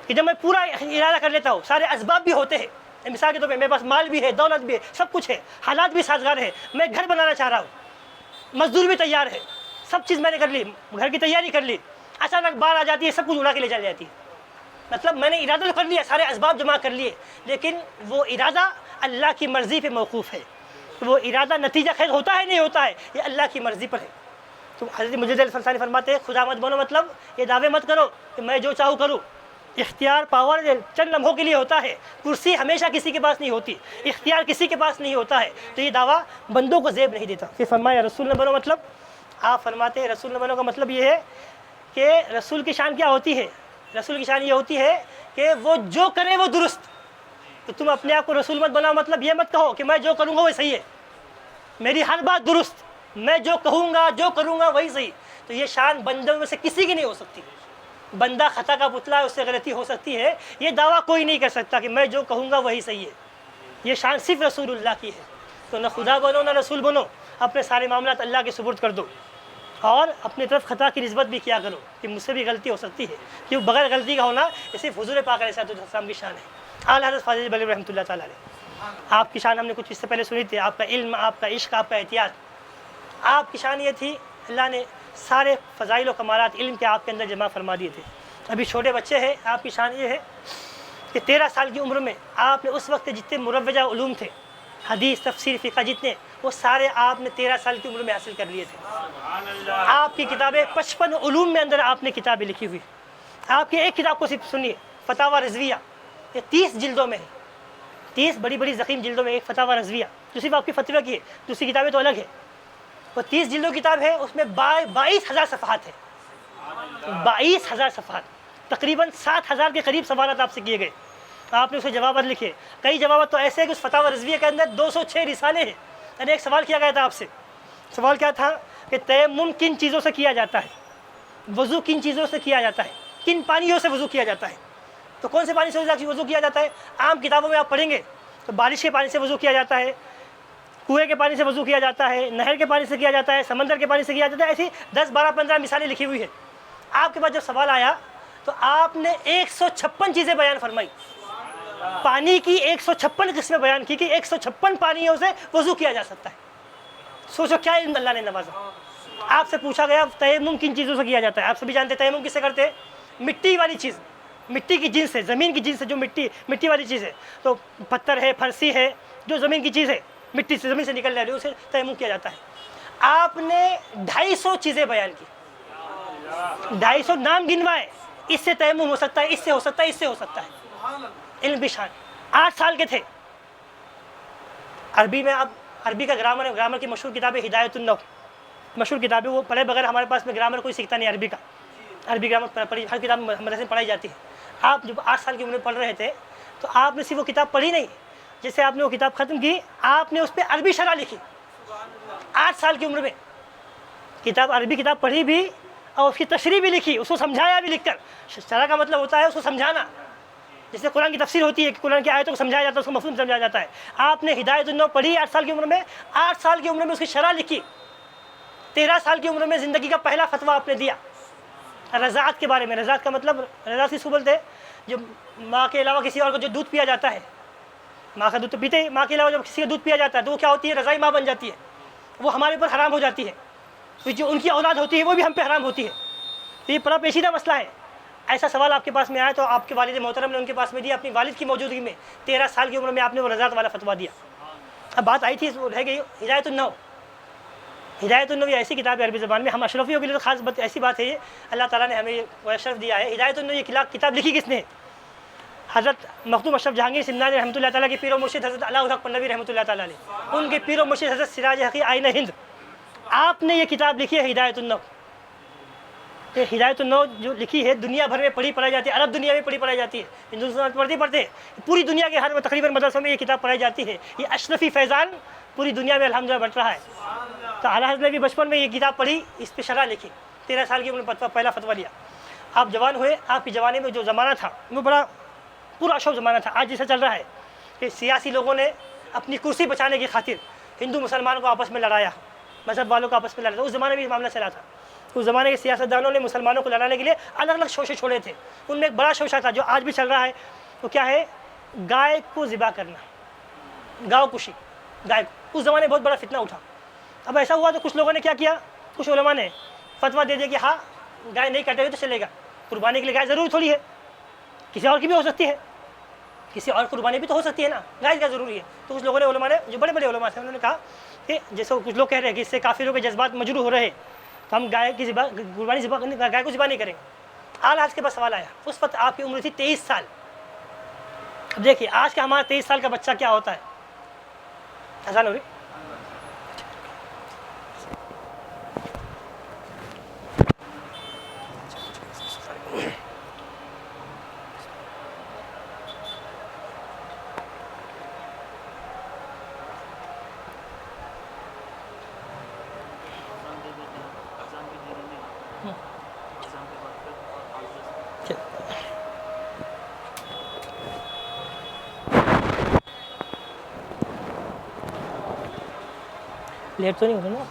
کہ جب میں پورا ارادہ کر لیتا ہوں، سارے اسباب بھی ہوتے ہیں. مثال کے طور پہ میرے پاس مال بھی ہے، دولت بھی ہے، سب کچھ ہے، حالات بھی سازگار ہے. میں گھر بنانا چاہ رہا ہوں، مزدور بھی تیار ہے، سب چیز میں نے کر لی، گھر کی تیاری کر لی. اچانک باڑھ آ جاتی ہے، سب کچھ اڑا کے لے چلی جاتی ہے. مطلب میں نے ارادہ تو کر لیا، سارے اسباب جمع کر لیے، لیکن وہ ارادہ اللہ کی مرضی پہ موقوف ہے. وہ ارادہ نتیجہ خیر ہوتا ہے نہیں ہوتا ہے، یہ اللہ کی مرضی پر ہے. تو حضرت مجدد الفسانی فرماتے ہیں خدا مت بنو، مطلب یہ دعوے مت کرو کہ میں جو چاہوں کروں. اختیار پاور چند لمحوں کے لیے ہوتا ہے، کرسی ہمیشہ کسی کے پاس نہیں ہوتی، اختیار کسی کے پاس نہیں ہوتا ہے. تو یہ دعویٰ بندوں کو زیب نہیں دیتا. پھر فرمایا رسول نہ بنو، مطلب آپ فرماتے ہیں رسول نہ بنو کا مطلب یہ ہے کہ رسول کی شان کیا ہوتی ہے؟ رسول کی شان یہ ہوتی ہے کہ وہ جو کرے وہ درست. تو تم اپنے آپ کو رسول مت بناؤ، مطلب یہ مت کہو کہ میں جو کروں گا وہ صحیح ہے، میری ہر بات درست، میں جو کہوں گا جو کروں گا وہی صحیح. تو یہ شان بندوں میں سے کسی کی نہیں ہو سکتی. بندہ خطا کا پتلا ہے، اس سے غلطی ہو سکتی ہے. یہ دعویٰ کوئی نہیں کر سکتا کہ میں جو کہوں گا وہی صحیح ہے. یہ شان صرف رسول اللہ کی ہے. تو نہ خدا بنو نہ رسول بنو، اپنے سارے معاملات اللہ کے سپرد کر دو اور اپنی طرف خطا کی نسبت بھی کیا کرو کہ مجھ سے بھی غلطی ہو سکتی ہے. کیوں بغیر غلطی کا ہونا یہ صرف حضور پاک علیہ السلام کی شان ہے. اعلیٰ حضرت فاضل بریلوی رحمۃ اللہ تعالیٰ علیہ. آپ کی شان ہم نے کچھ اس سے پہلے سنی تھی، آپ کا علم، آپ کا عشق، آپ کا احتیاط. آپ کی شان یہ تھی اللہ نے سارے فضائل و کمالات علم کے آپ کے اندر جمع فرما دیے تھے. ابھی چھوٹے بچے ہیں، آپ کی شان یہ ہے کہ 13 سال کی عمر میں آپ نے اس وقت جتنے مروجہ علوم تھے، حدیث، تفسیر، فقہ جتنے، وہ سارے آپ نے 13 سال کی عمر میں حاصل کر لیے تھے. آپ کی کتابیں 55 علوم میں اندر آپ نے کتابیں لکھی ہوئی. آپ کی ایک کتاب کو صرف سنیے، فتاوی رضویہ، یہ 30 جلدوں میں ہے، 30 بڑی بڑی ضخیم جلدوں میں ایک فتاوی رضویہ جو صرف آپ کی فتویٰ کی ہے. دوسری کتابیں تو الگ ہے. وہ 30 جلدوں کی کتاب ہے، اس میں 22,000 صفحات ہے. 22,000 صفحات، تقریباً 7,000 کے قریب سوالات آپ سے کیے گئے. آپ نے اسے جوابات لکھے. کئی جوابات تو ایسے ہیں کہ اس فتاوی رضویہ کے اندر 206 رسالے ہیں. یعنی ایک سوال کیا گیا تھا آپ سے، سوال کیا تھا کہ تیمم کن چیزوں سے کیا جاتا ہے، وضو کن چیزوں سے کیا جاتا ہے، کن پانیوں سے وضو کیا جاتا ہے. تو کون سے پانی سے وضو کیا جاتا ہے؟ عام کتابوں میں آپ پڑھیں گے تو بارش کے پانی سے وضو کیا جاتا ہے، کنویں کے پانی سے وضو کیا جاتا ہے، نہر کے پانی سے کیا جاتا ہے، سمندر کے پانی سے کیا جاتا ہے. ایسی 10 12 15 مثالیں لکھی ہوئی ہیں. آپ کے پاس جب سوال آیا تو آپ نے 156 چیزیں بیان فرمائی. پانی کی 156 قسمیں بیان کی کہ 156 پانیوں سے وضو کیا جا سکتا ہے. سوچو کیا علم اللہ نے نوازا. آپ سے پوچھا گیا تیمم کن چیزوں سے کیا جاتا ہے. آپ سبھی جانتے ہیں تیمم کس سے کرتے ہیں؟ مٹی والی چیز، مٹی کی جنس ہے، زمین کی جنس ہے، جو مٹی والی چیز ہے. تو پتھر ہے، پھرسی ہے، جو زمین کی چیز ہے، مٹی سے، زمین سے نکل رہی ہے، اسے تیمم کیا جاتا ہے. آپ نے 250 چیزیں بیان کی، 250 نام گنوائے. اس سے تیمم ہو سکتا ہے، اس سے ہو سکتا ہے، اس سے ہو سکتا ہے. علم بھی شان. 8 سال کے تھے. عربی میں اب عربی کا گرامر کی مشہور کتاب ہے ہدایت النحو، مشہور کتاب ہے. وہ پڑھے بغیر ہمارے پاس میں گرامر کوئی سیکھتا نہیں عربی کا. عربی گرامر پڑھی، ہر کتاب مدرسے میں پڑھائی جاتی ہے. آپ جب 8 سال کی عمر میں پڑھ رہے تھے تو آپ نے صرف وہ کتاب پڑھی نہیں، جیسے آپ نے وہ کتاب ختم کی آپ نے اس پہ عربی شرح لکھی. 8 سال کی عمر میں کتاب، عربی کتاب پڑھی بھی اور اس کی تشریح بھی لکھی، اس کو سمجھایا بھی لکھ کر. شرح کا مطلب ہوتا ہے اس کو سمجھانا. جیسے قرآن کی تفسیر ہوتی ہے کہ قرآن کی آیتوں کو سمجھایا جاتا ہے، اس کو مفہوم سمجھایا جاتا ہے. آپ نے ہدایت النحو پڑھی 8 سال کی عمر میں. 8 سال کی عمر میں اس کی شرح لکھی. 13 سال کی عمر میں زندگی کا پہلا فتویٰ آپ نے دیا رضاعت کے بارے میں. رضاعت کا مطلب، رضاعت کس کو بولتے ہیں؟ جو ماں کے علاوہ کسی اور کو جو دودھ پیا جاتا ہے، ماں کا دودھ تو پیتے ہی، ماں کے علاوہ جب کسی کا دودھ پیا جاتا ہے تو وہ کیا ہوتی ہے؟ رضاعی ماں بن جاتی ہے. وہ ہمارے اوپر حرام ہو جاتی ہے. تو جو ان کی اولاد ہوتی ہے وہ بھی ہم پہ حرام ہوتی ہے. تو یہ بڑا پیچیدہ مسئلہ ہے. ایسا سوال آپ کے پاس میں آیا تو آپ کے والد محترم نے ان کے پاس میں دیا اپنی والد کی موجودگی میں. 13 سال کی عمر میں آپ نے وہ رضاعت والا فتویٰ دیا. اب بات آئی تھی، رہ گئی ہدایت النحو. ہدایت النحو یہ ایسی کتاب ہے عربی زبان میں، ہم اشرفیوں کے لیے تو خاص بات ایسی بات ہے، یہ اللہ تعالیٰ نے ہمیں وہ اشرف دیا ہے. ہدایت النحو یہ کتاب لکھی کس نے؟ حضرت مخدوم اشرف جہانگیر سمنانی رحمۃ اللہ تعالیٰ کے پیر و مرشد حضرت علاء الحق پنوی رحمۃ اللہ تعالیٰ علیہ، ان کے پیر و مرشد حضرت سراج حقی آئینہ ہند. آپ نے یہ کتاب لکھی ہے ہدایت النحو. یہ ہدایت النحو جو لکھی ہے دنیا بھر میں پڑھی پڑھائی جاتی ہے. عرب دنیا میں پڑھائی جاتی ہے، ہندوستان میں پڑھتے پوری دنیا کے ہر تقریباً مدرسوں میں یہ کتاب پڑھائی جاتی ہے. یہ اشرفی فیضان پوری دنیا میں الحمدللہ بٹ رہا ہے. تو اعلیٰ حضرت نے بھی بچپن میں یہ کتاب پڑھی، اس پہ شرح لکھی. 13 سال کی عمر میں پہلا فتویٰ لیا. آپ جوان ہوئے، آپ کے زمانے میں جو زمانہ تھا وہ بڑا پورا شوق زمانہ تھا. آج جیسا چل رہا ہے کہ سیاسی لوگوں نے اپنی کرسی بچانے کی خاطر ہندو مسلمانوں کو آپس میں لڑایا، مذہب والوں کو آپس میں لڑایا. اس زمانے میں یہ معاملہ چلا تھا. اس زمانے کے سیاستدانوں نے مسلمانوں کو لڑانے کے لیے الگ الگ شوشے چھوڑے تھے. ان میں ایک بڑا شوشہ تھا جو آج بھی چل رہا ہے، وہ کیا ہے؟ گائے کو ذبح کرنا، گاؤ کشی. گائے کو اس زمانے میں بہت بڑا فتنہ اٹھا. اب ایسا ہوا تو کچھ لوگوں نے کیا کیا، کچھ علماء نے فتویٰ دے دیا کہ ہاں گائے نہیں کٹے ہوئے تو چلے گا. قربانی کے لیے گائے ضروری تھوڑی ہے، کسی اور کی بھی ہو سکتی ہے، کسی اور قربانی بھی تو ہو سکتی ہے نا، گائے کا ضروری ہے. تو کچھ لوگوں نے، علماء نے، جو بڑے بڑے علماء تھے، انہوں نے کہا کہ جیسے کچھ لوگ کہہ رہے ہیں کہ اس سے کافروں کے جذبات مجروح ہو رہے ہیں تو ہم گائے کی قربانی گائے کو ذبح نہیں کریں گے. آج کے پاس سوال آیا، اس وقت آپ کی عمر تھی 23 سال. اب دیکھیے آج کا ہمارا 23 سال کا بچہ کیا ہوتا ہے. آسان ہو رہی؟ لیٹ تو نہیں ہوتا نا؟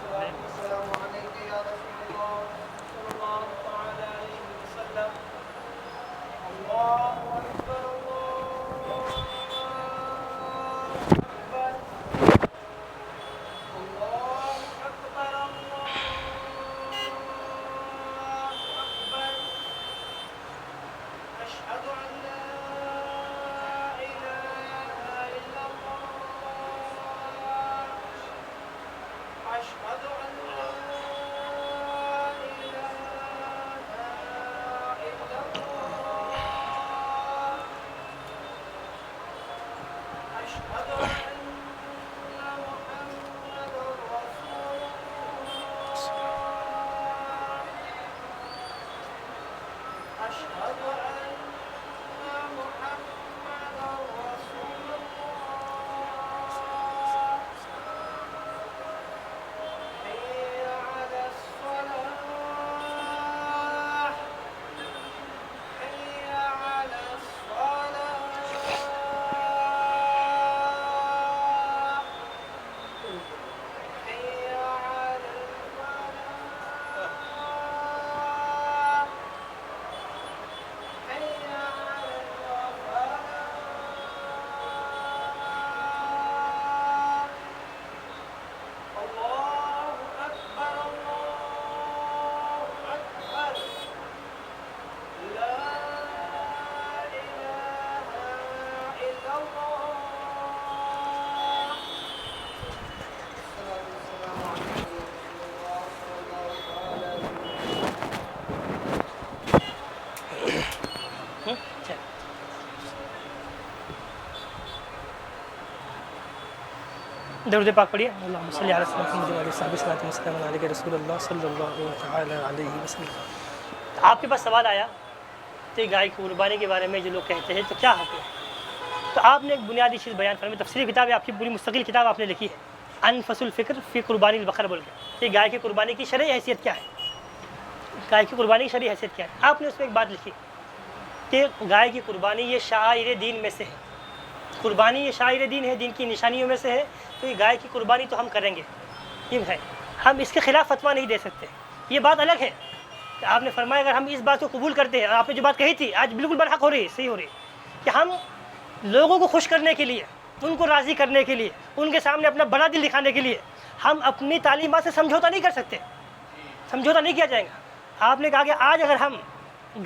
درود پاک پڑھیے. اللہم صلی علی سیدنا محمد و علی صحبہ وسلم علی رسول اللہ صلی اللہ تعالی علیہ وسلم. آپ کے پاس سوال آیا تو گائے کی قربانی کے بارے میں جو لوگ کہتے ہیں تو کیا حق ہے. تو آپ نے ایک بنیادی چیز بیان فرمائی. تفسیری کتاب ہے آپ کی، پوری مستقل کتاب آپ نے لکھی ہے انفس الفکر فی قربانی البقر بول کے. یہ گائے کی قربانی کی شرعی حیثیت کیا ہے، گائے کی قربانی کی شرعی حیثیت کیا ہے. آپ نے اس میں ایک بات لکھی کہ گائے کی قربانی یہ شعائر دین میں سے ہے. قربانی یہ شاعر دین ہے، دین کی نشانیوں میں سے ہے. تو یہ گائے کی قربانی تو ہم کریں گے، یہ ہے. ہم اس کے خلاف فتویٰ نہیں دے سکتے. یہ بات الگ ہے کہ آپ نے فرمایا اگر ہم اس بات کو قبول کرتے ہیں، آپ نے جو بات کہی تھی آج بالکل برحق ہو رہی ہے، صحیح ہو رہی ہے کہ ہم لوگوں کو خوش کرنے کے لیے، ان کو راضی کرنے کے لیے، ان کے سامنے اپنا بڑا دل دکھانے کے لیے ہم اپنی تعلیمات سے سمجھوتا نہیں کر سکتے، سمجھوتا نہیں کیا جائے گا. آپ نے کہا کہ آج اگر ہم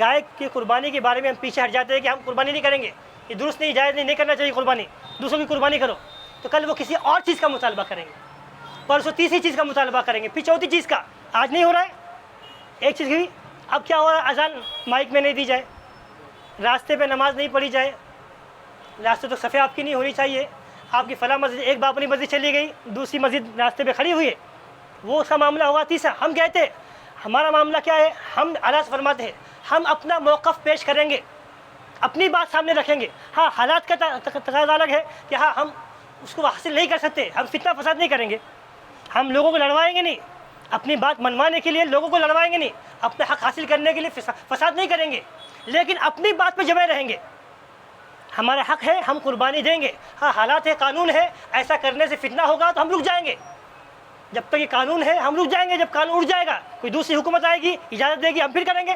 گائے کی قربانی کے بارے میں ہم پیچھے ہٹ جاتے ہیں کہ ہم قربانی نہیں کریں گے، یہ درست نہیں، جائز نہیں کرنا چاہیے قربانی، دوسروں کی قربانی کرو، تو کل وہ کسی اور چیز کا مطالبہ کریں گے، پرسوں تیسری چیز کا مطالبہ کریں گے، پھر چوتھی چیز کا. آج نہیں ہو رہا ہے ایک چیز کی. اب کیا ہو رہا ہے، اذان مائک میں نہیں دی جائے، راستے پہ نماز نہیں پڑھی جائے، راستے تو صفحے آپ کی نہیں ہونی چاہیے. آپ کی فلاں مسجد، ایک بابری مسجد چلی گئی، دوسری مسجد راستے پہ کھڑی ہوئی ہے، وہ اس کا معاملہ ہوا تیسرا. ہم کہتے ہمارا معاملہ کیا ہے، ہم اللہ سے فرماتے ہیں ہم اپنا موقف پیش کریں گے، اپنی بات سامنے رکھیں گے. ہاں حالات کا تقاضا الگ ہے کہ ہاں ہم اس کو حاصل نہیں کر سکتے، ہم فتنہ فساد نہیں کریں گے، ہم لوگوں کو لڑوائیں گے نہیں، اپنی بات منوانے کے لیے لوگوں کو لڑوائیں گے نہیں، اپنا حق حاصل کرنے کے لیے فساد نہیں کریں گے، لیکن اپنی بات پہ جمے رہیں گے. ہمارا حق ہے، ہم قربانی دیں گے. ہاں حالات ہے، قانون ہے، ایسا کرنے سے فتنہ ہوگا تو ہم رک جائیں گے. جب تک یہ قانون ہے ہم رک جائیں گے، جب قانون اٹھ جائے گا کوئی دوسری حکومت آئے گی اجازت دے گی ہم پھر کریں گے.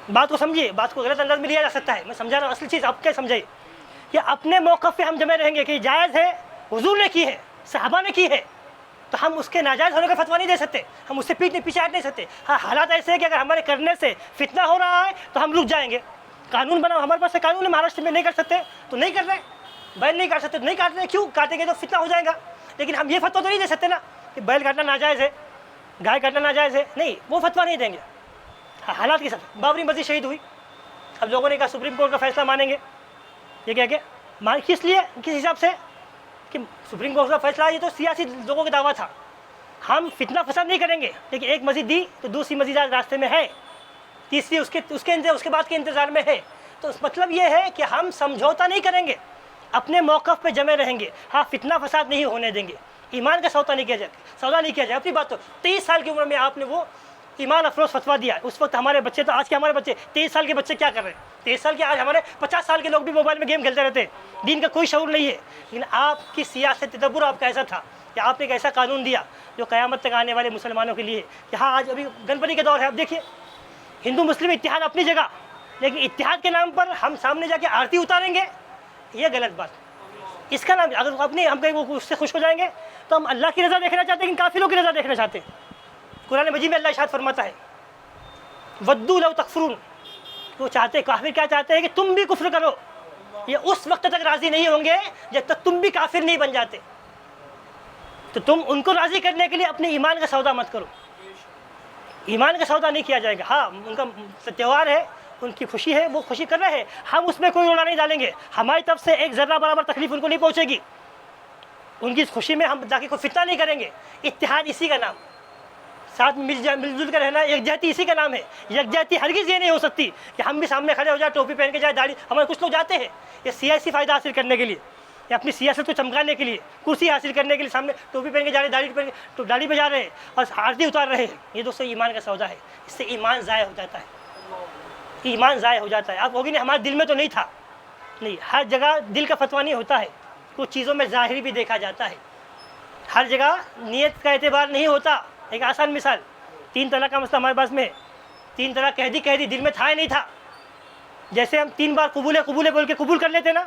بات کو سمجھیے، بات کو غلط انداز میں لیا جا سکتا ہے، میں سمجھا رہا ہوں. اصل چیز آپ کیا سمجھائیے کہ اپنے موقف پہ ہم جمے رہیں گے کہ جائز ہے، حضور نے کی ہے، صحابہ نے کی ہے، تو ہم اس کے ناجائز ہونے کا فتویٰ نہیں دے سکتے، ہم اس سے پیچھے ہٹ نہیں سکتے. ہاں حالات ایسے ہیں کہ اگر ہمارے کرنے سے فتنہ ہو رہا ہے تو ہم رک جائیں گے. قانون بناؤ، ہمارے پاس قانون ہے، مہاراشٹر میں نہیں کر سکتے تو نہیں کر رہے، بیل نہیں کاٹ سکتے تو نہیں کاٹ رہے. کیوں کاٹیں گے تو فتنہ ہو جائے گا. لیکن ہم یہ فتویٰ تو نہیں دے سکتے نا کہ بیل کاٹنا ناجائز ہے، گائے کاٹنا ناجائز ہے، نہیں، وہ فتویٰ نہیں دیں گے. حالات کے ساتھ بابری مسجد شہید ہوئی، اب لوگوں نے کہا سپریم کورٹ کا فیصلہ مانیں گے. یہ کیا کہ کس لیے، کس حساب سے کہ سپریم کورٹ کا فیصلہ یہ تو سیاسی لوگوں کا دعویٰ تھا. ہم فتنہ فساد نہیں کریں گے، لیکن ایک مسجد دی تو دوسری مسجد آج راستے میں ہے، تیسری اس کے بعد کے انتظار میں ہے. تو اس مطلب یہ ہے کہ ہم سمجھوتا نہیں کریں گے، اپنے موقف پہ جمے رہیں گے. ہاں فتنہ فساد نہیں ہونے دیں گے، ایمان کا سودا نہیں کیا جائے. اپنی بات تو 23 سال کی عمر میں آپ نے وہ ایمان افروز فتویٰ دیا. اس وقت ہمارے بچے، تو آج کے ہمارے بچے 23 سال کے بچے کیا کر رہے ہیں؟ 23 سال کے آج ہمارے 50 سال کے لوگ بھی موبائل میں گیم کھیلتے رہتے ہیں، دین کا کوئی شعور نہیں ہے. لیکن آپ کی سیاست تدبر آپ کا ایسا تھا کہ آپ نے ایک ایسا قانون دیا جو قیامت تک آنے والے مسلمانوں کے لیے کہ ہاں آج ابھی گنپتی کا دور ہے. اب دیکھیے ہندو مسلم اتحاد اپنی جگہ، لیکن اتحاد کے نام پر ہم سامنے جا کے آرتی اتاریں گے، یہ غلط بات. اس کا نام اگر اپنے ہم کہیں وہ اس سے خوش ہو جائیں گے تو ہم اللہ کی رضا دیکھنا چاہتے ہیں کہ کافروں کی رضا دیکھنا چاہتے ہیں. قرآن مجید میں اللہ ارشاد فرماتا ہے ودوا لو تکفرون، وہ چاہتے ہیں، کافر کیا چاہتے ہیں کہ تم بھی کفر کرو. یہ اس وقت تک راضی نہیں ہوں گے جب تک تم بھی کافر نہیں بن جاتے. تو تم ان کو راضی کرنے کے لیے اپنے ایمان کا سودا مت کرو، ایمان کا سودا نہیں کیا جائے گا. ہاں ان کا تہوار ہے، ان کی خوشی ہے، وہ خوشی کر رہے ہیں، ہم اس میں کوئی رونا نہیں ڈالیں گے. ہماری طرف سے ایک ذرہ برابر تکلیف ان کو نہیں پہنچے گی. ان کی اس خوشی میں ہم جا کے کوئی فتنہ نہیں کریں گے. اتحاد اسی کا نام، ساتھ مل جل کر رہنا، یکجہتی اسی کا نام ہے. یکجہتی ہرگز یہ نہیں ہو سکتی کہ ہم بھی سامنے کھڑے ہو جائے، ٹوپی پہن کے جائے، داڑھی. ہمارے کچھ لوگ جاتے ہیں یہ سیاسی فائدہ حاصل کرنے کے لیے یا اپنی سیاست کو چمکانے کے لیے، کرسی حاصل کرنے کے لیے سامنے ٹوپی پہن کے جا رہے، داڑھی پہ جا رہے ہیں اور آرتی اتار رہے ہیں. یہ دوستوں ایمان کا سودا ہے، اس سے ایمان ضائع ہو جاتا ہے، ایمان ضائع ہو جاتا ہے. آپ ہوگی نہیں ہمارے دل میں تو نہیں تھا، نہیں، ہر جگہ دل کا فتویٰ نہیں ہوتا ہے، کچھ چیزوں میں ظاہری بھی دیکھا جاتا ہے، ہر جگہ نیت کا اعتبار نہیں ہوتا. ایک آسان مثال، 3 طلاق کا مسئلہ ہمارے پاس میں ہے. 3 طلاق کہہ دی، دل میں تھا ہی نہیں تھا. جیسے ہم 3 بار قبول بول کے قبول کر لیتے نا،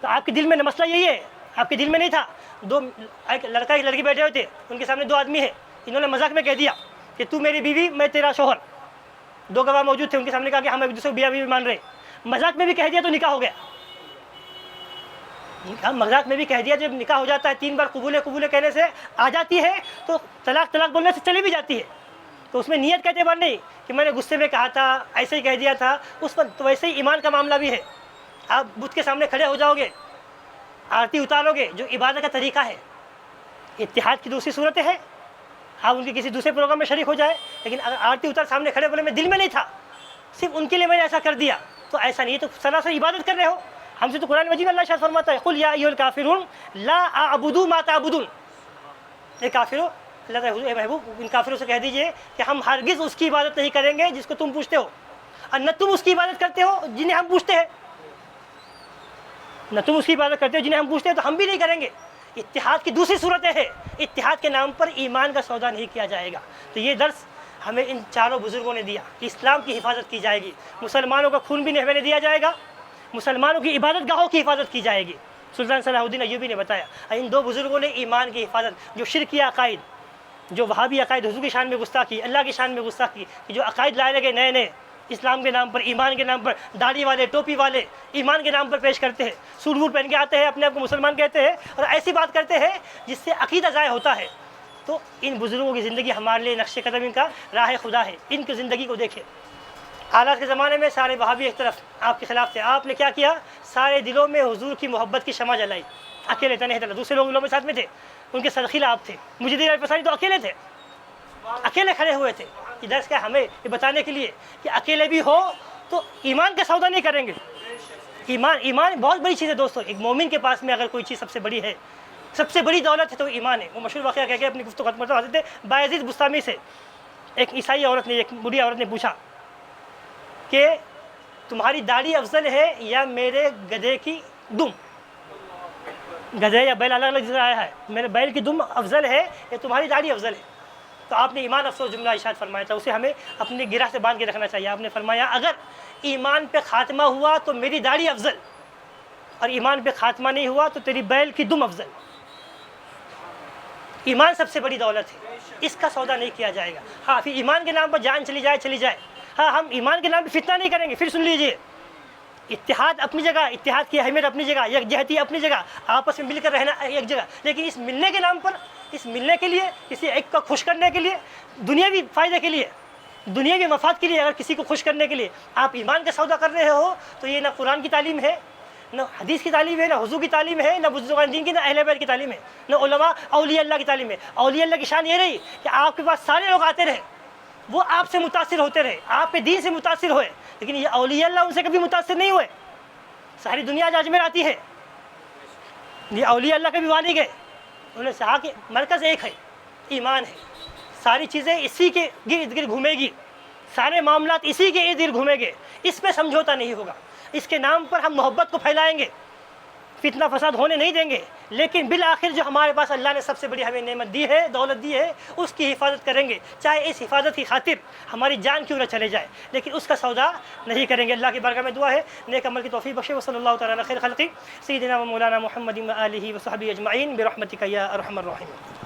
تو آپ کے دل میں مسئلہ یہی ہے، آپ کے دل میں نہیں تھا. ایک لڑکا ایک لڑکی بیٹھے ہوئے تھے، ان کے سامنے 2 آدمی ہیں، انہوں نے مذاق میں کہہ دیا کہ تو میری بیوی، میں تیرا شوہر. 2 گواہ موجود تھے، ان کے سامنے کہا کہ ہم ایک دوسرے کو بیوی مان رہے. مذاق میں بھی کہہ دیا تو نکاح ہو گیا. مذاق میں بھی کہہ دیا، جب نکاح ہو جاتا ہے 3 بار قبول کہنے سے آ جاتی ہے تو طلاق بولنے سے چلی بھی جاتی ہے. تو اس میں نیت کا اعتبار نہیں کہ میں نے غصے میں کہا تھا، ایسے ہی کہہ دیا تھا اس پر. تو ویسے ہی ایمان کا معاملہ بھی ہے. آپ بت کے سامنے کھڑے ہو جاؤ گے آرتی اتارو گے جو عبادت کا طریقہ ہے، اتحاد کی دوسری صورتیں ہیں، آپ ان کے کسی دوسرے پروگرام میں شریک ہو جائے، لیکن اگر آرتی اتار سامنے کھڑے بولے میں دل میں نہیں تھا، صرف ان کے لیے میں نے ایسا کر دیا، تو ایسا نہیں، تو سراسر عبادت کر رہے ہو۔ ہم سے تو قرآن مجید میں اللہ شاہ فرماتا ہے قل یا ایھا الکافرون لا اعبد ما تعبدون، اے کافرو، اللہ تعالیٰ اے محبوب ان کافروں سے کہہ دیجئے کہ ہم ہرگز اس کی عبادت نہیں کریں گے جس کو تم پوچھتے ہو، اور نہ تم اس کی عبادت کرتے ہو جنہیں ہم پوچھتے ہیں، نہ تم اس کی عبادت کرتے ہو جنہیں ہم پوچھتے ہیں، تو ہم بھی نہیں کریں گے۔ اتحاد کی دوسری صورتیں ہیں، اتحاد کے نام پر ایمان کا سودا نہیں کیا جائے گا۔ تو یہ درس ہمیں ان چاروں بزرگوں نے دیا کہ اسلام کی حفاظت کی جائے گی، مسلمانوں کا خون بھی نہیں بہنے دیا جائے گا، مسلمانوں کی عبادت گاہوں کی حفاظت کی جائے گی۔ سلطان صلاح الدین ایوبی نے بتایا، ان دو بزرگوں نے ایمان کی حفاظت، جو شرکی عقائد، جو وہابی عقائد، حضور کی شان میں گستاخی، اللہ کی شان میں گستاخی، کہ جو عقائد لائے لگے نئے نئے اسلام کے نام پر، ایمان کے نام پر، داڑھی والے، ٹوپی والے ایمان کے نام پر پیش کرتے ہیں، سوٹ بوٹ پہن کے آتے ہیں، اپنے آپ کو مسلمان کہتے ہیں اور ایسی بات کرتے ہیں جس سے عقیدہ ضائع ہوتا ہے۔ تو ان بزرگوں کی زندگی ہمارے لیے نقش قدم، ان کا راہ خدا ہے، ان کی زندگی کو دیکھیں۔ حالات کے زمانے میں سارے وہابی ایک طرف آپ کے خلاف تھے، آپ نے کیا کیا؟ سارے دلوں میں حضور کی محبت کی شمع جلائی، اکیلے تنہے تھے، دوسرے لوگ ساتھ میں تھے، ان کے سرخیل آپ تھے، مجھے دیر پسانی تو اکیلے تھے، اکیلے کھڑے ہوئے تھے۔ یہ درس کیا ہمیں یہ بتانے کے لیے کہ اکیلے بھی ہو تو ایمان کا سودا نہیں کریں گے۔ ایمان بہت بڑی چیز ہے دوستو، ایک مومن کے پاس میں اگر کوئی چیز سب سے بڑی ہے، سب سے بڑی دولت ہے تو ایمان ہے۔ وہ مشہور واقعہ کہہ کے اپنی گفتگو ختم کرتا حضرت بایزید بستامی سے ایک عیسائی عورت نے، ایک بوڑھی عورت نے پوچھا کہ تمہاری داڑھی افضل ہے یا میرے گدھے کی دم؟ گدھے یا بیل الگ الگ جگہ آیا ہے، میرے بیل کی دم افضل ہے یا تمہاری داڑھی افضل ہے؟ تو آپ نے ایمان افسوس جملہ ارشاد فرمایا تھا، اسے ہمیں اپنی گرہ سے باندھ کے رکھنا چاہیے۔ آپ نے فرمایا اگر ایمان پہ خاتمہ ہوا تو میری داڑھی افضل، اور ایمان پہ خاتمہ نہیں ہوا تو تیری بیل کی دم افضل۔ ایمان سب سے بڑی دولت ہے، اس کا سودا نہیں کیا جائے گا۔ ہاں پھر ایمان کے نام پر جان چلی جائے، ہاں ہم ایمان کے نام پہ فتنہ نہیں کریں گے۔ پھر سن لیجئے، اتحاد اپنی جگہ، اتحاد کی اہمیت اپنی جگہ، یکجہتی اپنی جگہ، آپس میں مل کر رہنا ایک جگہ، لیکن اس ملنے کے نام پر، اس ملنے کے لیے، کسی ایک کو خوش کرنے کے لیے، دنیاوی فائدے کے لیے، دنیاوی مفاد کے لیے اگر کسی کو خوش کرنے کے لیے آپ ایمان کا سودا کر رہے ہو، تو یہ نہ قرآن کی تعلیم ہے، نہ حدیث کی تعلیم ہے، نہ حضور کی تعلیم ہے، نہ بزرگان دین کی، نہ اہل بیت کی تعلیم ہے، نہ علماء اولیاء اللہ کی تعلیم ہے۔ اولیاء اللہ کی شان یہ رہی کہ آپ کے پاس سارے لوگ آتے رہے، وہ آپ سے متاثر ہوتے رہے، آپ کے دین سے متاثر ہوئے، لیکن یہ اولیاء اللہ ان سے کبھی متاثر نہیں ہوئے۔ ساری دنیا آج اجمیر آتی ہے، یہ اولیاء اللہ کبھی وہاں نہیں گئے، انہوں نے کہا کہ مرکز ایک ہے، ایمان ہے، ساری چیزیں اسی کے ارد گرد گھومے گی، سارے معاملات اسی کے ارد گرد گھومیں گے، اس میں سمجھوتا نہیں ہوگا، اس کے نام پر ہم محبت کو پھیلائیں گے، فتنہ فساد ہونے نہیں دیں گے، لیکن بالآخر جو ہمارے پاس اللہ نے سب سے بڑی ہمیں نعمت دی ہے، دولت دی ہے، اس کی حفاظت کریں گے، چاہے اس حفاظت کی خاطر ہماری جان کیوں نہ چلے جائے، لیکن اس کا سودا نہیں کریں گے۔ اللہ کی بارگاہ میں دعا ہے نیک عمل کی توفیق بخشے۔ وصلی اللہ تعالیٰ علی خیر خلقی سیدنا و مولانا محمد و آلہ و صحبہ اجمعین برحمتک یا ارحم الراحمین۔